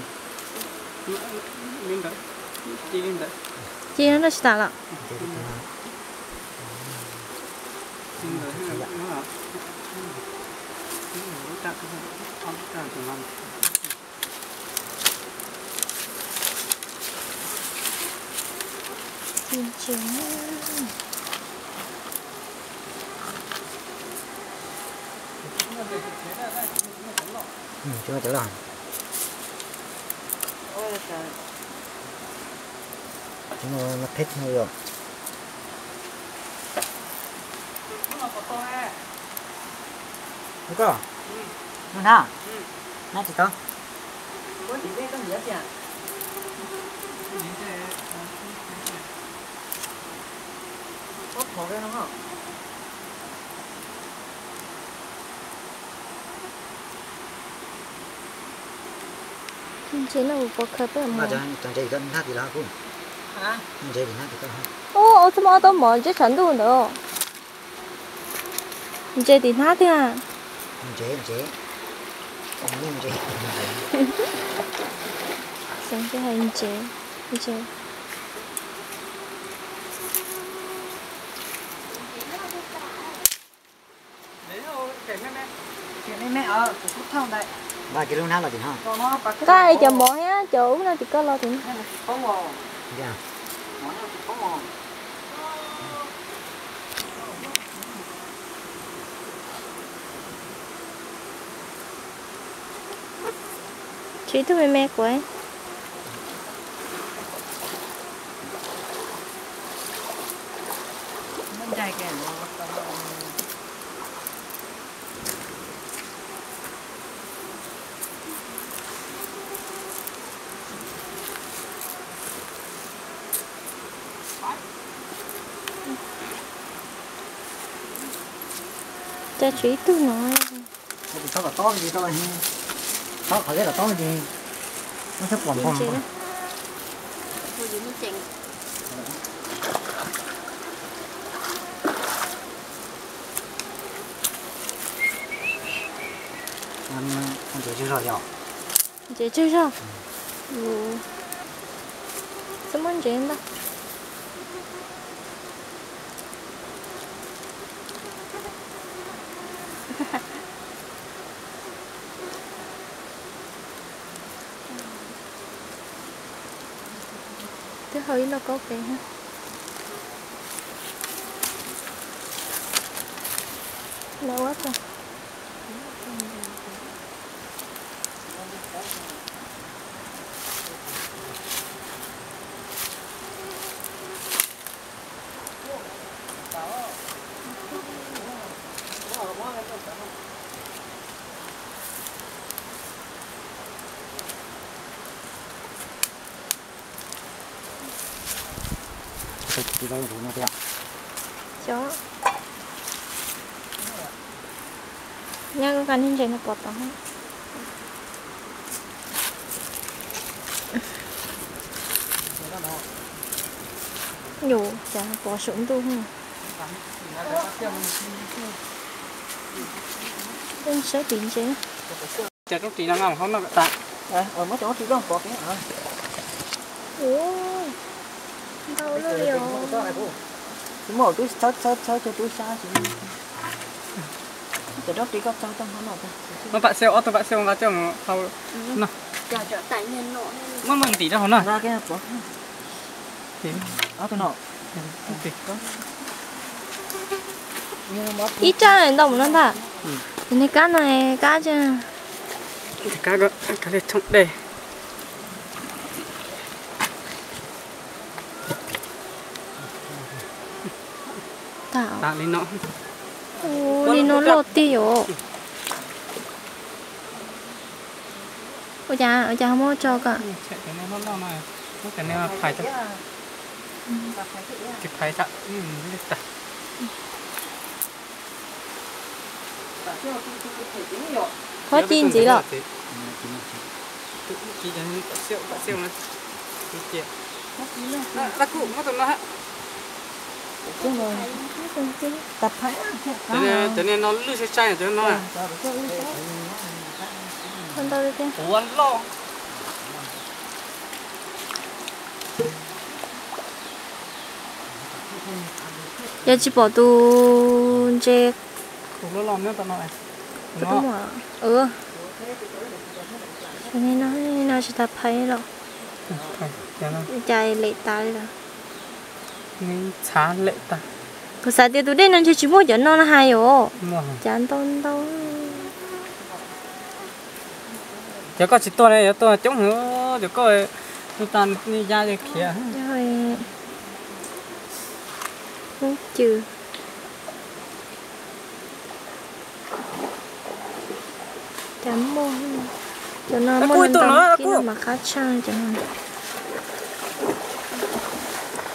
lên đấy chi lên đấy chi nó xả lắm lên đấy nó là nó không từ năm chim chim chưa trở lại nó thích thôi rồi đúng không? Nó nào? Nó chỉ có. Có chỉ biết có gì hết chứ? Có khổ cái nó không? chế là một bọc khắp rồi mà chẳng chạy gần hát thì là cũng hả? Chạy thì hát thì không ô ô thầm ô tô mở chứ chẳng đủ nữa chơi thì nát thế à? chế Sáng cái hành chế chơi. mẹ ở phút thông đây 3 kg nào là gì hả? Cái chầm bỏ á, chỗ nó chỉ có lo thì không mò Dạ. không mò chị tôi mẹ của ấy. nó dài kìa Cha chị tôi nói. Nó là to gì thôi. Nó phải là to gì. Nó sắp quẩn Chị phòng. đó. Thôi gì nó chỉnh. Ăn chế chưa rồi nhở? Chị chưa sao? Sao muốn chị đó? Cái hơi nó có kìa ha. Lâu quá rồi. Thì đây nó thế ạ. Chó. Nha cái con hình nó bọt đó. Nhủ, chả bỏ súng tu không? Tên sẽ tính chế. chả trong tí nó nằm không nó tạ ở mấy chỗ thì đó có cái ở Ủa, đâu nó liều. đúng rồi tôi cho tôi xa chứ cái đó tí có trong trong nó nó bạn xeo tôi bạn xeo vào trong sau nó Chờ tại nhân nọ. nó mình tí ra hồn nào ra cái có tí áo tôi nọ tí Ít cha này đồng nó thả. Này cá này cá chứ. cá này trong đây Thảo. tạ lên nó Ồ, đi nó lột tiêu. Ôi cha không có cho cả. chạy cái nó này nó cái này phải chắc chụp phải chắc biết tạ Có chín gì đó. chỉ là bạn xeo nó chị là cụ nó tụi nó hết tập phải cho nên nó lưu sẽ chai cho nó Con đâu thế? uốn lo Giờ chỉ bỏ tu chè. nó làm nữa tụi nó này Có đúng không? Cho nên nó chỉ tập hay rồi. Chạy lệ tay rồi. nên xá lệ ta Có sao thì tôi đến nó chỉ mua cho nó hay rồi. mà Chán tôn đâu. giờ có chỉ tôi này tôi chống nữa giờ có tôi toàn đi ra để kia Rồi. Không trừ. Chán mua. Cho nó mua lên tầm kia nó mà khá trang cho nó.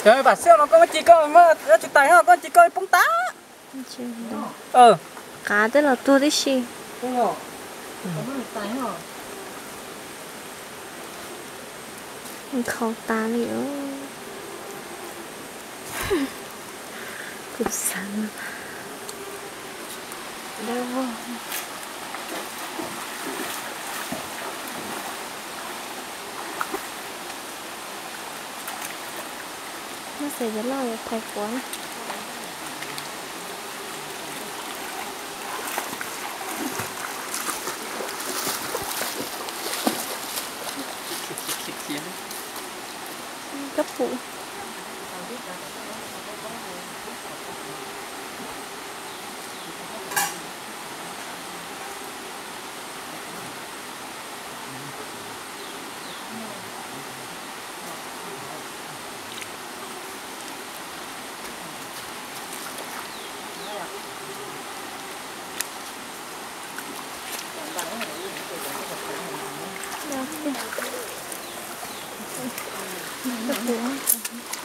trời bà xeo nó có chỉ có mà chỉ tay ha con chỉ có bông tá Cá tức là tua đấy xì. đúng rồi tại hả Khâu ta liệu. Cục sẵn. Đâu vô. Nó sẽ rất là thay quán. Cấp phụ.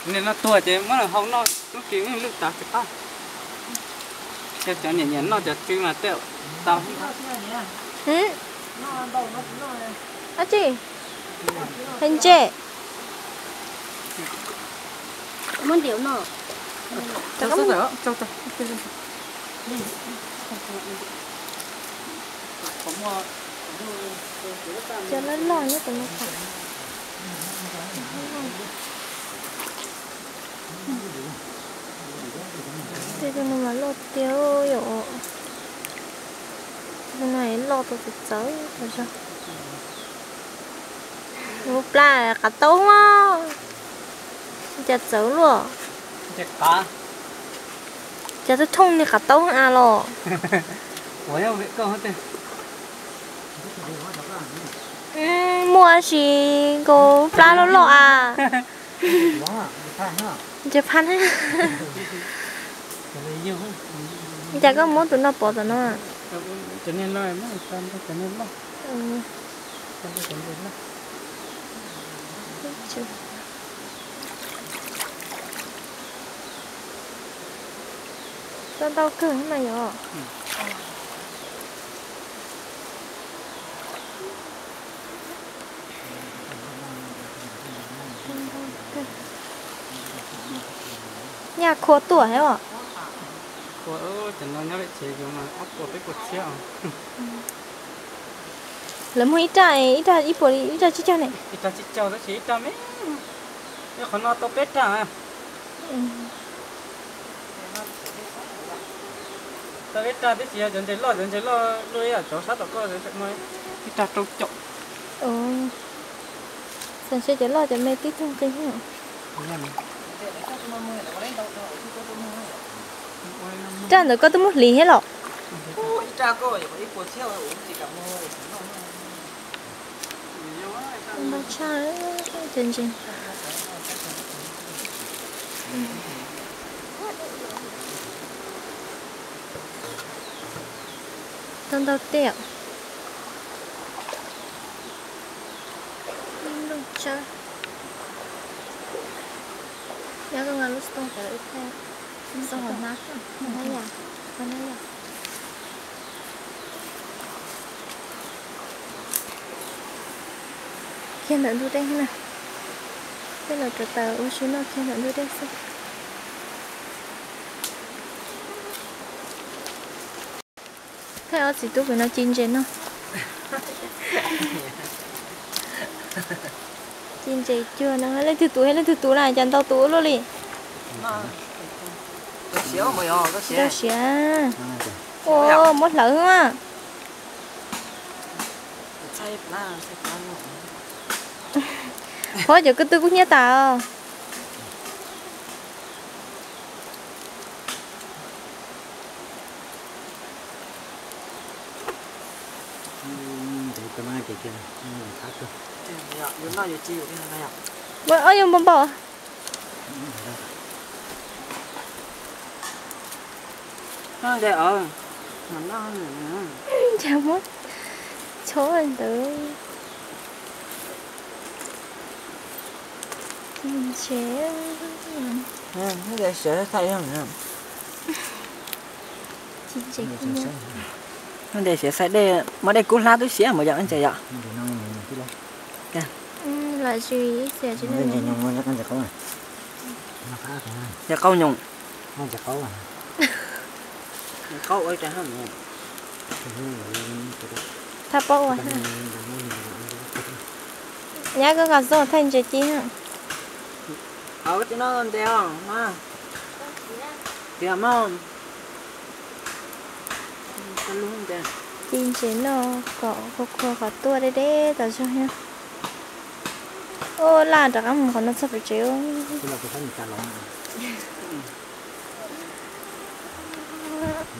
Nên nó tua chứ mà là không nó kiếm lúc ta cái tao cho nhẹ nhẹ nó cho kiếm mà teo tao À chị hình chị muốn điệu nó cho số rồi cho cho nó lo nhất của nó phải thế cho nên mà lo tiêu rồi cái này lo tôi phải tới rồi sao một là cả tấu á chặt xấu luôn chết cá chặt tôi thông thì cả tấu à lo ủa đâu biết câu hết mua gì cô pla lo lo à chặt phan hết chả có món tụi nó bỏ tụi nó à cho nên lo em cho nên lo sao tao cứ thế này rồi nhà khổ tuổi ấy ạ của chẳng nói nhớ lại chế kiểu mà ốc của cái cột xeo lắm ít bỏ đi ít chi cho này ít ta chỉ cho đó chỉ ít ta mấy nó còn nó to pet à ta biết ta biết gì à dân chế lo nuôi à cháu sát đó có rồi mới ít ta trâu chậu sản xuất cho lo cho mẹ tí thông tin hả trang được có tôi muốn lý hết rồi ít ta có rồi ít cột xeo uống chỉ cả mua nó cha chân chân tao tao tẹo nó cha ya con nggak lulus tuh kalau itu itu mana ya kia nữa đu đen nè cái là cái tàu ô xíu nó kia nữa đu đen sao thấy ở chỉ tôi phải nó chín trên nó chín trên chưa nó lên từ túi này chẳng tao túi luôn đi có xíu mà yo có xíu đâu xíu ô mất lỡ mà sai lá thôi giờ cứ tư cũng nhớ tao vậy ơi dùng bông bò nó đây nó chào mất số anh tử chế nó để sửa thay không nữa nó để sửa sai đây mà đây cũng lá tôi xé mà giờ anh chạy ạ là gì sẽ chỉ là giờ câu nhung nóจะเขาอ่ะ câu ở trên hơn tháp bao à nhá cái gà rô thành chế chi hả ở chỗ nó đeo mà đeo mà luôn đeo chín chế nó có tua đấy đấy tao cho nhá ô là đặc ăn còn nó sắp phải chiếu Chúng ta có thể trả lòng.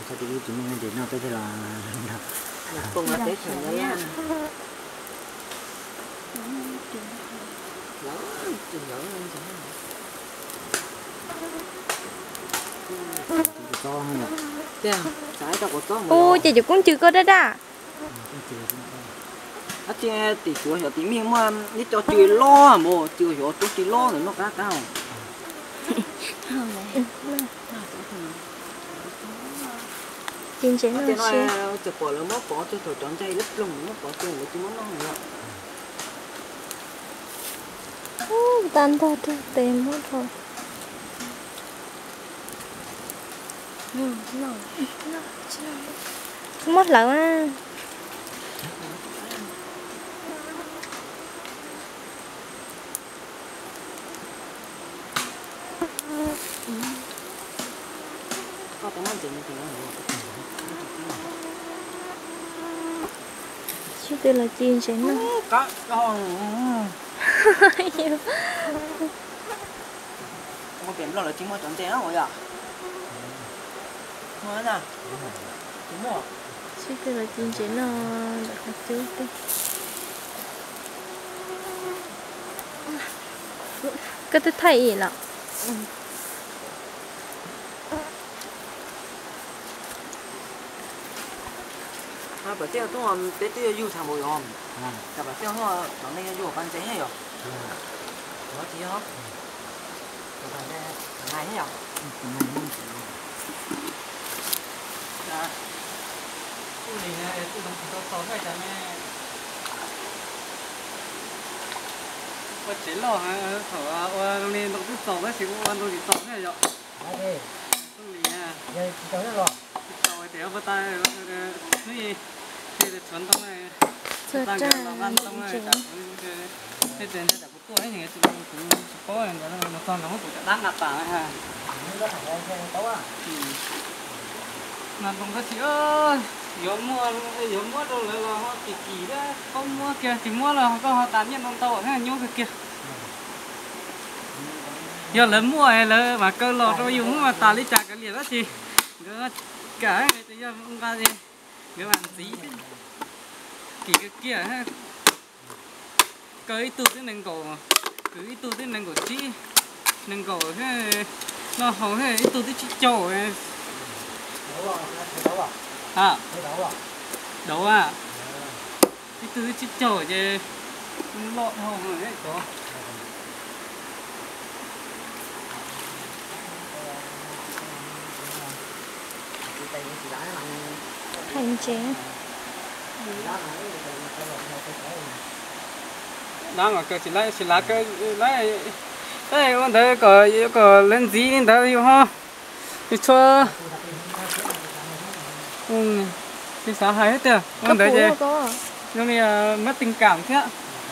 Sao thì chúng mình để nó tới thế là không là tết rồi nha to hơn rồi. Thế à? Trái tao có to ô chị cũng chưa có đấy đã à chị tỷ chúa hiểu tí miếng mà đi cho chị lo mà chưa hiểu cho chị lo rồi nó cá cao chín chế nó thế xí nói chụp bỏ là mất bỏ cho thổi tròn chay lấp lùng mất bỏ cho người chúng nó nữa tan thôi thôi tìm mất thôi mất lợn á có tao mang tiền thì nó chứ đây là chín chế nó cá con có biển lo là chỉ mua tròn chay đó rồi à mua nè đúng không chứ đây là chín chế nó đã có chút đi cái thứ thấy gì lắm à bà tiêu tôi làm tết tiêu yêu thằng bồi om cả bà tiêu nó bằng này yêu bán giấy hay rồi có gì không còn đây ngày hay không à tôi này tôi đồng chí tôi này cha mẹ我知道，我你弄啲做嗰時，我弄啲做咩咗？Đấy, 都嚟啊！ giờ cháu nó rồi. 做嘅地方不帶，所以你哋傳統咧， sơ 當 tra 然老闆當 chín 咧 chế 就呢陣就不多，呢嘢就多人就咧，當然我就單壓大啦嚇。 Nó có thằng em xem tấu à. Mà còn có chị ơi, gió mua đâu là họ kỳ kỳ đó, không mua kìa, chỉ mua là có họ tán nhân con tàu thế nhú kìa. Giờ lớn mua hay là mà cơ lò rồi dùng mà tà lý chả cái liền đó chị, cái cả người tự giờ không ra gì, cái bàn gì, kỳ cái kia ha, cái tu thế nâng cổ, cứ tu thế nâng cổ chi, nâng cổ thế nó hầu thế tu thế chi trâu Đấu à, đấu à. à. Đấu à. Đâu à? Cái thứ chích chổi chứ lọt hồng rồi đấy có. thành chế Đang ở cái chỉ lá cái lấy đây con thấy có lên gì nên thấy ha. Đi cho thì sao hay hết rồi con thấy chứ nhưng mà mất tình cảm thế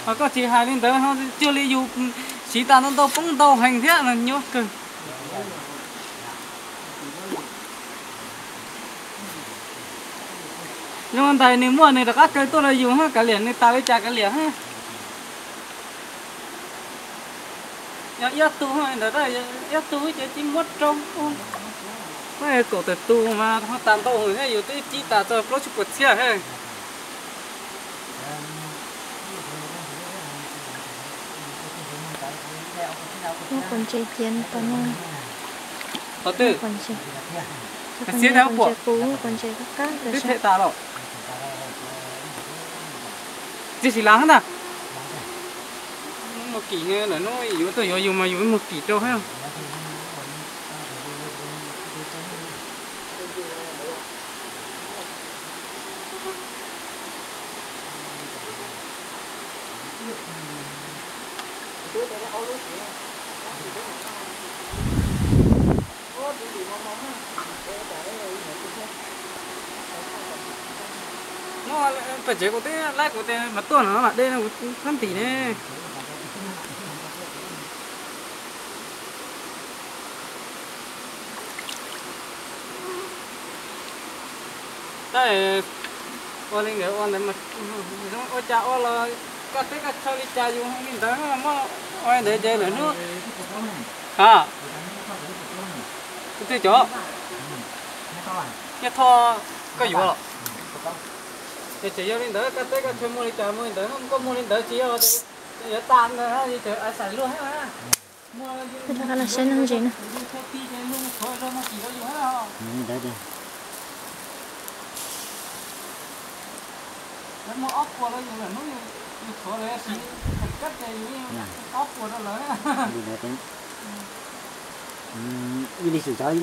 mà có chị hai lên tới họ chưa lấy dù chỉ ta nó đâu cũng đâu hành thế là nhớ cơ nhưng mà tại nếu mua này là các cái tôi là dùng ha cả liền này ta lấy trả cả liền ha tu ha đó là tu chứ chỉ mất trong cái cổ tự tu mà họ tàn tu hồi này, tới chỉ ta cho pro chụp bật xe ha. nó còn chế tiền còn Có tư. còn chế Cái xe đâu bộ. còn chế các Cái rồi thế ta rồi. Chỉ láng ta. Một kỳ nghe là nó yếu tôi yếu mà yếu một kỳ đâu ha. nó phải chế của thế lái của thế mà tuần nó mà đây là 1 tỷ này. Đây ô lên cái ô này mà ô cha ô là có thế cái chơi đi cha dùng mình tới mà ô để chơi nữa nữa à cái chỗ cái thò cái gì vậy cái chỉ yêu lên tới cái thế cái chơi mua đi cha mua lên tới không có mua lên tới chỉ yêu thì giờ tan rồi ha đi chơi ai xài luôn hết mà Cái là sen không gì nữa. Đấy đi. Nó mua ốc qua đó nhưng mà nó có lẽ chỉ cắt cái ốc qua đó lớn á. Đi đấy tính. Đi lịch sử cho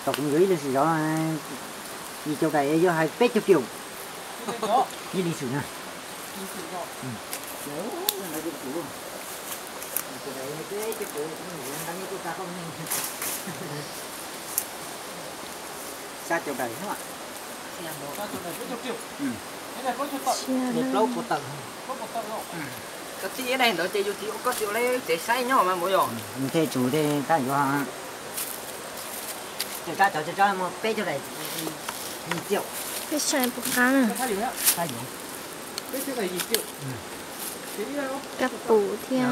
tộc cũng gửi lịch sử cho đi châu này cho 2 chục triệu. Đi lịch sử nè. Xa châu này không ạ? Xa chỗ này 1 triệu. Cái này có chút tận. Một lâu một tầng. Có 1 tầng rồi. cái tí này nó chơi vô tí có chịu lấy để sai nhau mà mỗi rồi Thế chủ thì ta cho ta cho một bé cho này 2 triệu. Cái sen bột cá nè. Cái gì vậy? Sai gì? Cái chỗ này 2 triệu. Cái gì đâu? Các bù theo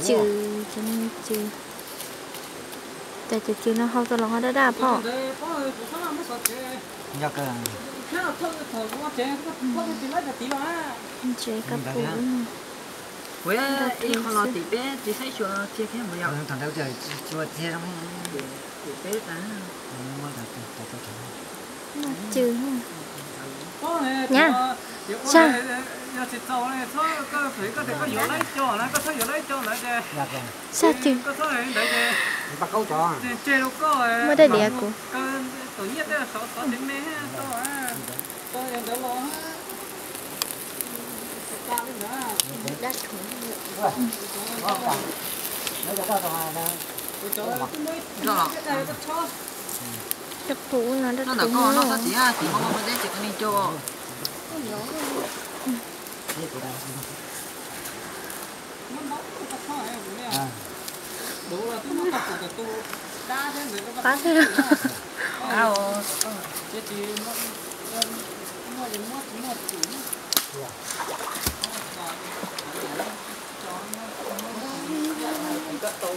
trừ chân trừ. Tại trừ nó không có lòng nó đa phò. Nhờ cơ. Chế các bù. với đi con nó tí bé tí sai cho chia cái một Thằng thằng đâu trời chua thế lắm. tí bé ta Trừ. Nha. Sao? Giờ thì tàu này thôi có thể có nhiều lấy cho nó có thấy nhiều lấy cho nó chứ. Dạ rồi. Sao trừ? Có thấy đấy chứ. Bắt câu cho. Chơi đâu có. Mới đây đẻ của. Tự nhiên đấy là số đến mấy to á. Tôi đỡ lo á. Ta lên nữa. Đất Nó cho tao này. đó các bù nó đất nó là con nó chỉ mong mong đấy chỉ có nên cho Đủ là tôi nó tập của tôi đa thế rồi nó phá thế rồi. chứ chỉ mua chủ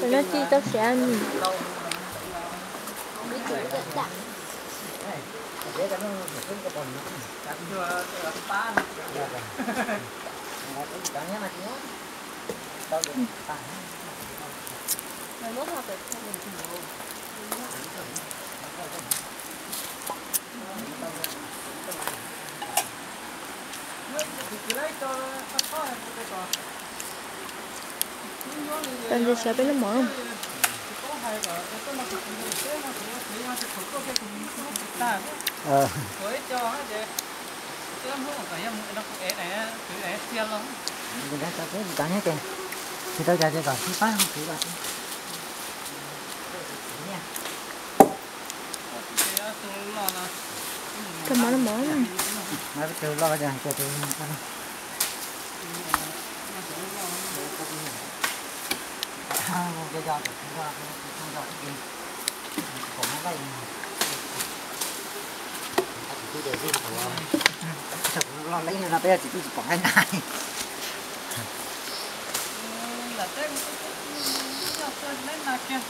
Rồi nó chi tao sẽ ăn. Tao giờ sẽ biết nó mở không? với cho chứ chứ không phải nó cũng é này cứ é xiên lắm Mình đã thấy cả hết kìa. Thì tao ra cho còn khi phát không cứ vào. Cái mở nó mở này. Mà từ lo ra cho tôi ăn. Cái giò thì không giò cái gì. Còn nó đây. Tôi để gì của thật lo lấy là bây giờ chỉ tôi chỉ bỏ cái này. là tết lên là kia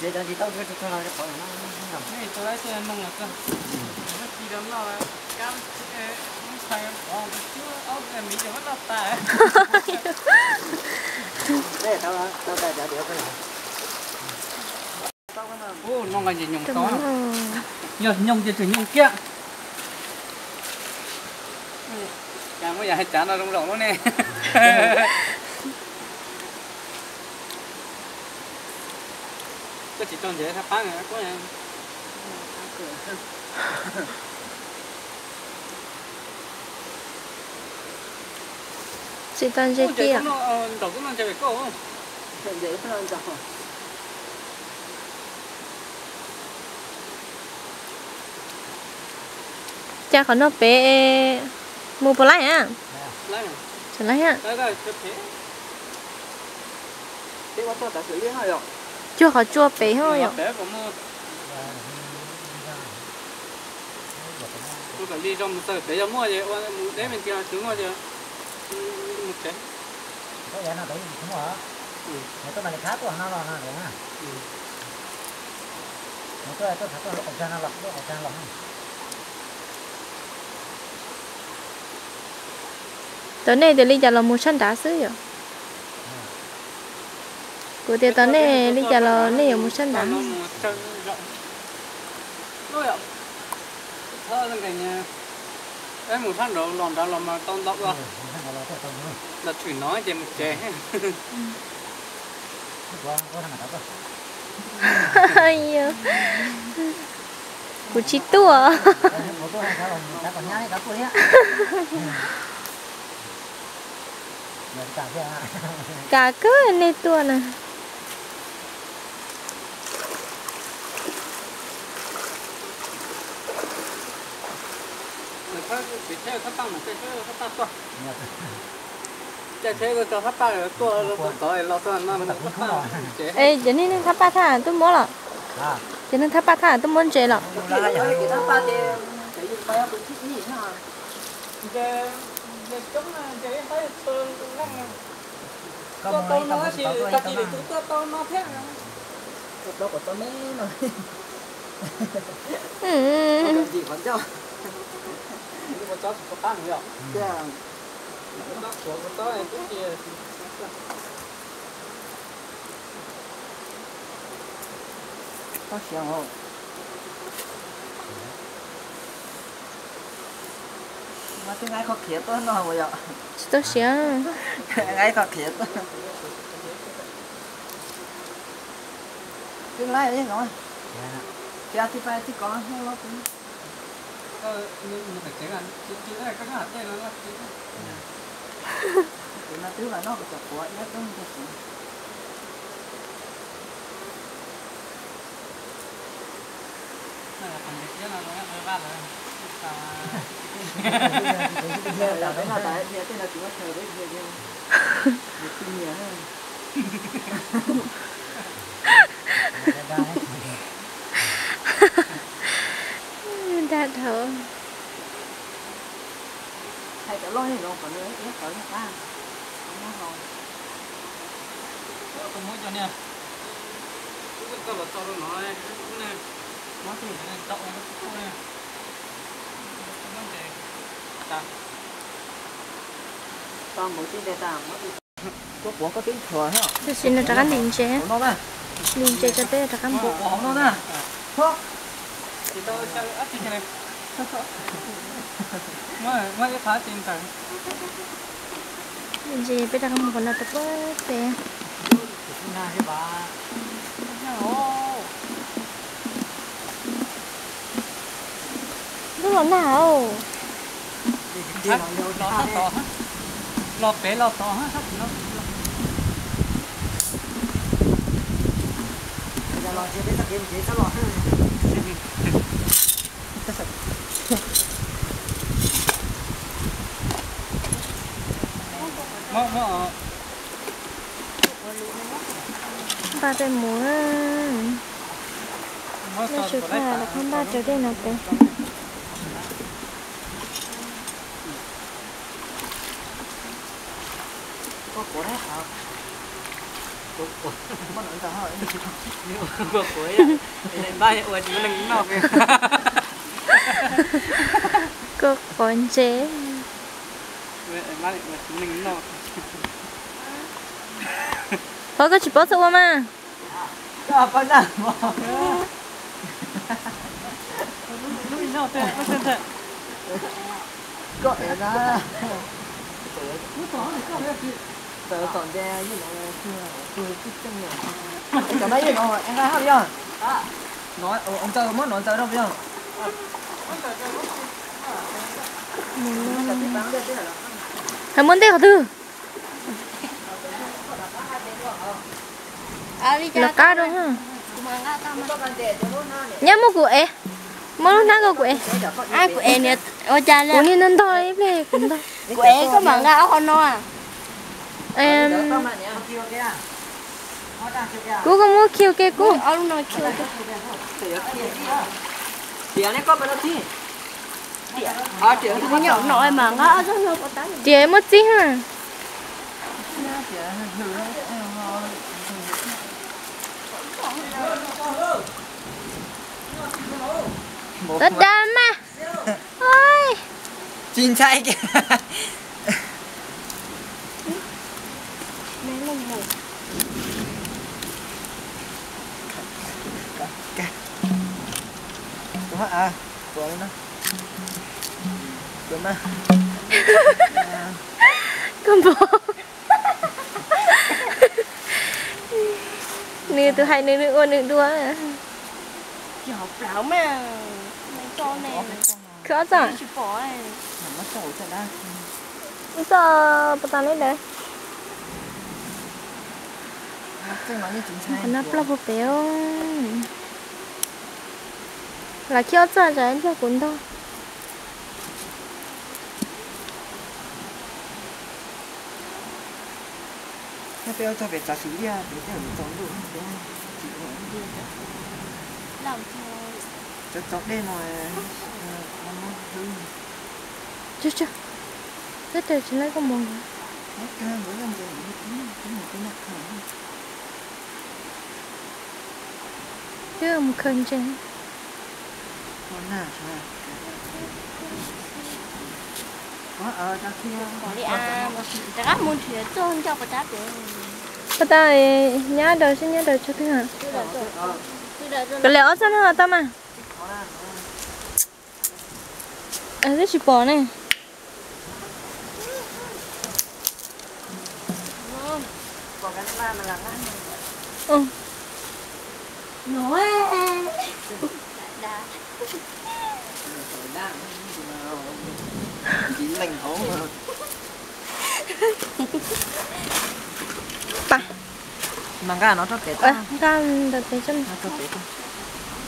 Chế ra thì tao cho nó khỏi nó nằm. này tôi lấy tiền nông là cơ nó chỉ đấm nó cam phải bỏ chứ ốc này mình chỉ bắt đập tài Đây tao để cái này. ô nông là gì nhung Cái to mở rồi. nhung nhung chỉ chừng nhung kia chả mới giờ chả nó rung rộng nó nè có chỉ tròn dễ tháp phá này có nha Chị toàn dây kia. đầu cũng ăn chơi có dễ hơn rồi cha còn nó bé mua bò lại à lấy chẳng lấy à đấy cái thế thế có tôi đã xử lý hay rồi chưa có chua bé thôi ạ bé của mua tôi phải đi trong một giờ để cho mua gì để mình kiaซื้อmua gì một cái có vậy nào đấy đúng rồi nó tôi mà lại khác của nó là đúng à nó tôi khác của nó còn nó lọc nó còn lọc tối nay thì đi chợ là mua sẵn đá xứ rồi của tiệm tối nay đi chợ là này mua sẵn đá rồi ạ thôi là cái em một tháng đầu lòn đã làm mà tông tóc rồi là thủy nói về một chè ai của chị tua cả cơ này tua nè chỉ theo các tăng mà theo các tăng to chạy theo cái các tăng rồi tua rồi lo sao nó các tăng ê giờ này tháp ba thà tôi muốn là giờ này tháp ba thà tôi muốn chơi là tôi nói chỉ các chị để tôi nói thế đâu có tôi mấy rồi gì vẫn cho nhưng mà cho có tăng nhiều của tôi này cái gì có xiang không mà cái ngay khó khía tôi nó không vậy tôi sẽ ngay khó khía tôi tương lai đấy rồi thì ăn thì phải thì có không lo cũng nhưng phải chế là chỉ là các hạt đây nó thì nó tức là nó có của nhất trong cái gì phần đấy là nó hơi vắt rồi là đấy là tại thì tên là chỉ có chờ đấy thì được kinh nghiệm đã thở hay cả lôi này nó còn nữa ít tới ta nó không có mỗi cho nè cái là to nó này nè nó thì động nó nè nó để ta toàn mỗi cái ta có cuốn có tiếng thừa hả tôi xin là chắc ăn linh chế cho tới chắc ăn bộ của nó nè thuốc thì tôi chơi ắt thì này mới phá tiền tặng linh chế bây giờ không còn là tập bớt về lúc nào lo bé lo to hết nó lo chơi đến tập chế sao lo ba tay múa nó chụp là không ba trở đây nào thế có của đấy hả của mất nữa sao hỏi vừa cuối lên ba ủa chỉ mình nọ kìa có con chế ba chúng mình nọ có cái chụp bớt sao mà à phải ra mình nọ thế nó xem thế gọi ra tớ còn ra như nó cười chút chân nhỉ anh cảm thấy gì rồi anh ra không chưa nói ông tớ mất nói tớ đâu chưa hay muốn thế hả thư là cá đúng không nhớ mua của em mua lúc nào của em ai của em nè Ôi cha Cũng như nên thôi về cũng thôi. quế có bằng gạo con nó à? Em cô có mua kêu cái cô. Ông nói kêu Tiền này có bao nhiêu tiền? Tiền cái nhỏ nội mà gạo rất là có tán. Chị mất gì hả? Tất đam mà. Ôi. Chín chay kìa. Đúng không à? Của nó. Đúng không? Con bò. Nè tôi hay nè ôn nè đua. Chọc lão mà. Mày cho nè. Khó rồi. Chị bỏ này. Nó sổ thật ra. Sao bắt tay đấy? Cái nó như chín chay. Nó plop một béo. Là khéo ra rồi anh cho cuốn thôi. Nó béo cho về giá xí đi à, để cho nó trống đủ. Làm Cho chó đen rồi. Chưa. Rất là chỉ lấy con bông. Nó ca mới làm gì cái mặt hả? Chứ một cơn trên. Con nào sao? Có ở đó kia. bỏ đi à. Chắc muốn thuyền cho cho có chắc được. Bắt tay nhá đời xin nhá đời cho thứ hả? Cái lẽ sao nữa ta mà? À thế chỉ bỏ này. Còn cái ba mà làm ăn. Ừ. Nói. Chỉ lành thấu mà. Bà. Mà cái nó cho kể À, ta. gan được cái chân. Nó cho kể ta.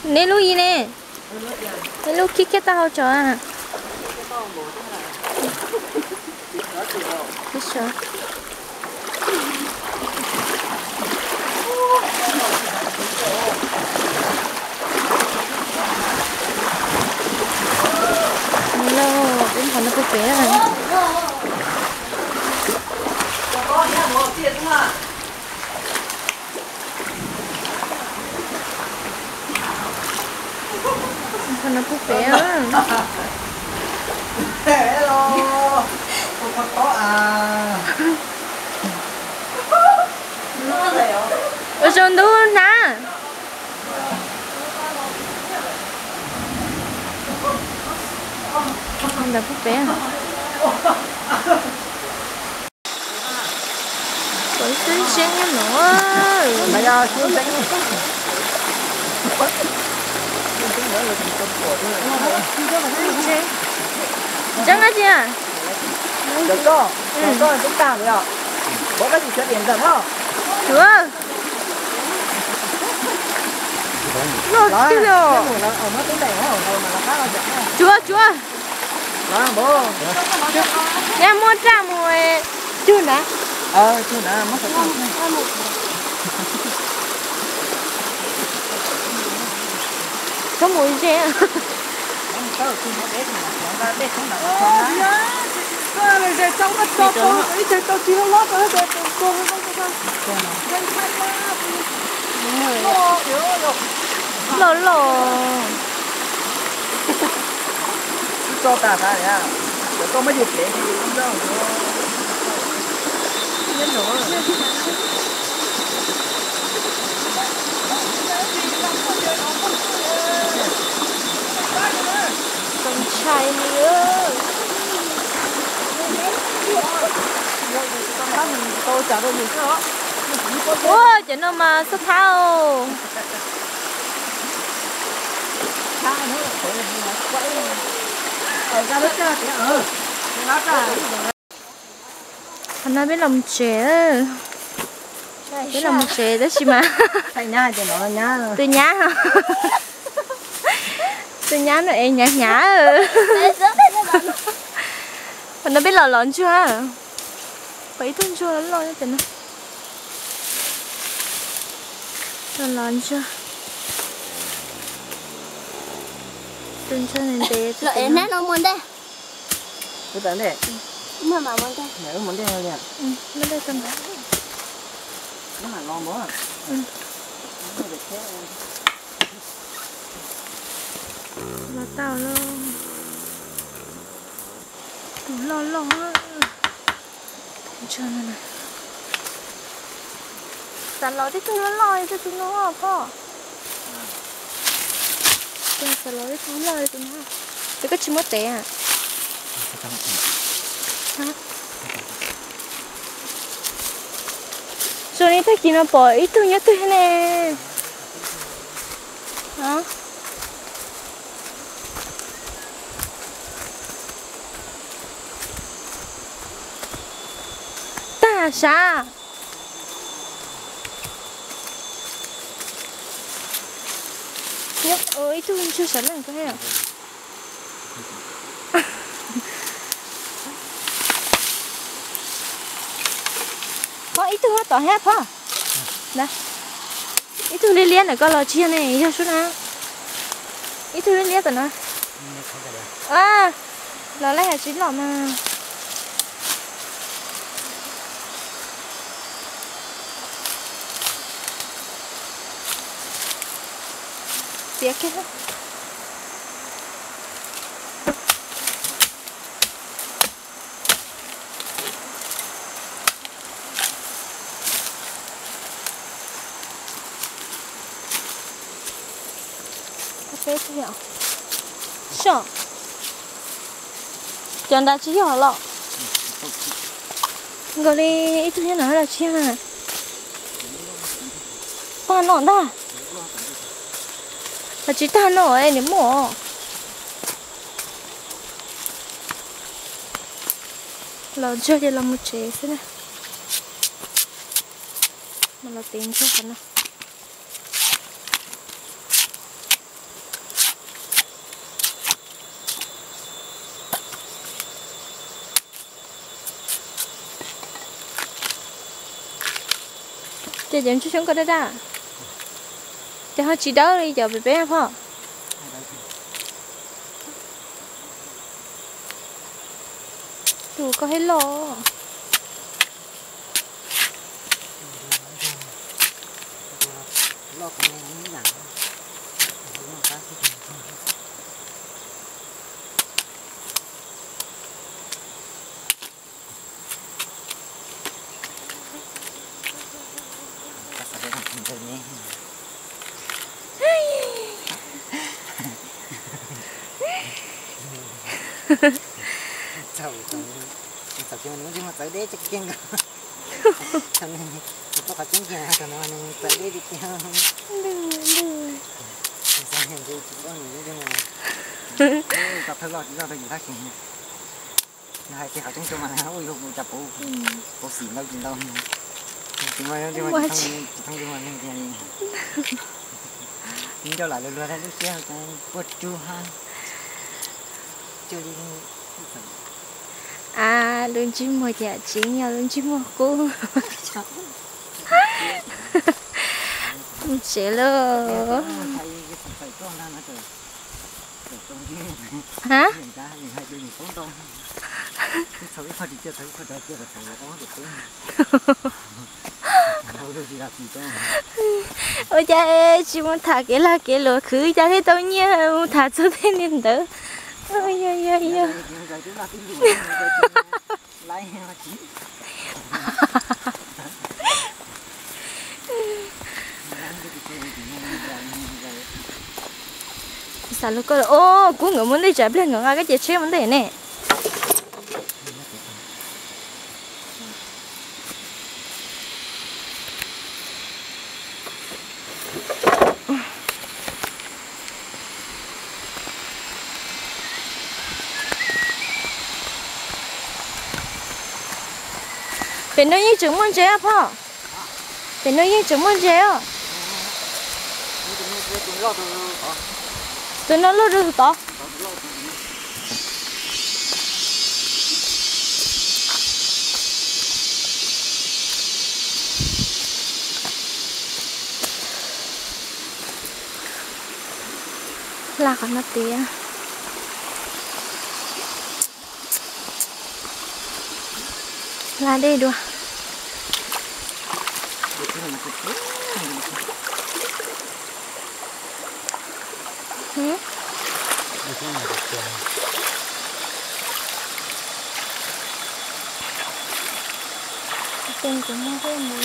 Nè lu gì nè? Nè lu kia cái tao cho à? Cái sợ. Hello, bên phần nó có bé rồi. Phần nó có bé á. Hello. Không có à. Ở trong đó nè. Không đã có bé. Với xinh xinh nữa. Bây giờ xuống đánh. Chẳng là gì à? Được đó. Được đó chúng ta rồi ạ. Có cái gì sẽ điểm dẫn không? Chưa. Nó chưa rồi. Chưa. Đó bố. Nhà mua trả mùi. Chưa nè. Chưa nè, mất rồi. Có mùi gì à? Trong mắt cho cô, ý chơi tao chưa lót rồi hết cô Lồ. cho ta ra nha, để con mới điều khiển thì không đâu. Nhân nữa. Con trai nữa. Tôi trả được gì đó. Ôi, chị nó mà sao thao. Ra đất ra thì nó ra. Hắn nói biết lòng trẻ. Biết lòng trẻ đó chị mà. Thay nha thì nó nhá. Tôi nhá hả? Tôi nhá nó em nhá. Để rớt hết rồi. Còn nó biết lò lón chưa hả? Vậy thôi chưa nó lo cho tình nó lón chưa? Đừng cho nên để Lợi nát nó muốn đây. Cái tận đấy. Mà muốn đây. Nếu muốn đây là nó đây cần nó mà ngon quá. nó tao luôn tụi lo á cho nên này tao lo thì tụi nó lo thì tụi nó hả po tụi nó lo thì tụi nó lo thì tụi nó tụi có chỉ mất té à hả rồi này thấy gì nó bỏ ít tụi nhớ tụi này hả sao? Nhớ ơi tôi chưa sẵn làm cái à? Có ít tôi tỏ hết hả? Đây, ít tôi liên liên ở con lò chia này cho chút nào. Ít tôi liên liên tao nói. À, lò này là chín lò mà. Tiếc cái hết. Cà phê thế nào? Sao? Chẳng đã chỉ nhỏ lọ. Gọi đi ít thứ nào là chia nè. Ba nọn đó. Là chỉ ta nổi để mổ lò chơi thì là một chế thế này mà là tính cho hắn nào để điểm cho chúng có đây đã để họ chỉ đỡ đi giờ về bé không? Tụi có hết lo. Lo cái này như nào? Chào cho mình nhưng mà tới đấy chắc chắn rồi. Cho nên tôi phải chứng kiến cho nó nên tới đấy đi theo. Sao hiện giờ chúng con nghĩ thế mà. Tập theo lo chỉ ra được gì khác chứ. Hai cái họ chứng cho mà ôi lúc chập bộ xỉn đâu chuyện đâu. Chỉ mà không mà nên cái nhưng cho lại lừa ra lúc kia cái bột chu ha. Chưa đi à lương chim mồi dạ chính nhà lương chim mồi cô chế lơ hả ôi cha ơi chỉ muốn thả cái là cái lúa khứ cha hết tao nhớ muốn thả cho thế nên đỡ ôi ơi ơi ơi sao lúc đó ô cũng ngủ muốn đi chợ bên ngủ cái gì chơi vấn đề này bên đó như chúng muốn chơi à po bên đó như chúng muốn chơi à tụi nó lót được to là cả nó tía là đây đùa tên của nó cái mùi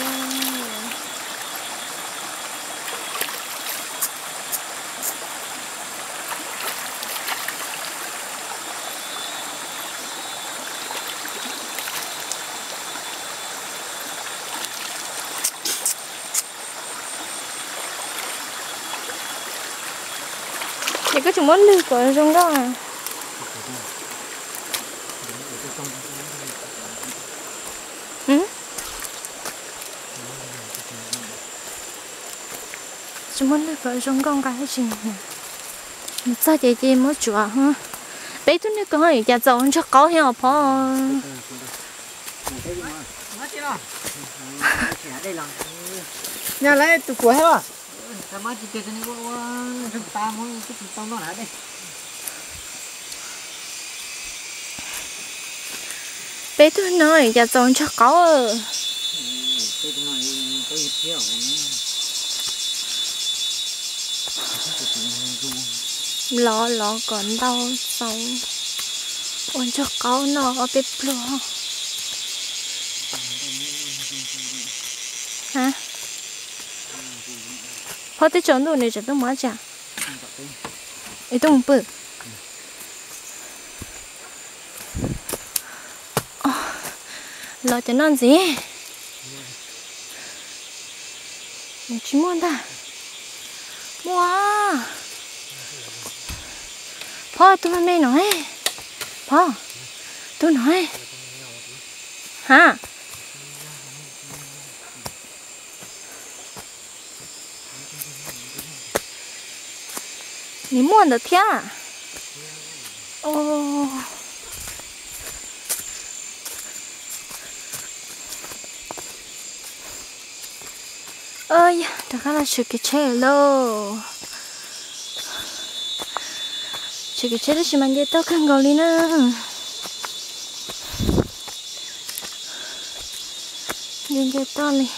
thì có chúng muốn đi của trong đó à chúng muốn đi của trong con cái gì nè sao chị mới chùa hả bé tôi nói con gì cha chồng cho có hiểu không nhà lấy tụi của hết rồi ta mới chỉ tiền này có chúng ta muốn cái chúng ta nó hả đây bé tôi nói cha chồng cho có cái nói cái hiểu lo còn đau sống ôn cho có nó ở bếp lửa hả họ tới chọn đồ này chắc tôi mới chả ấy tôi không bự lo cho non gì mình chỉ muốn ta muaพ่อ tôi mày nói พ่อ tôi nói hả你摸的天啊哦哎呀大家来吃个菜喽吃个菜的是蛮的到看高里呢人家到里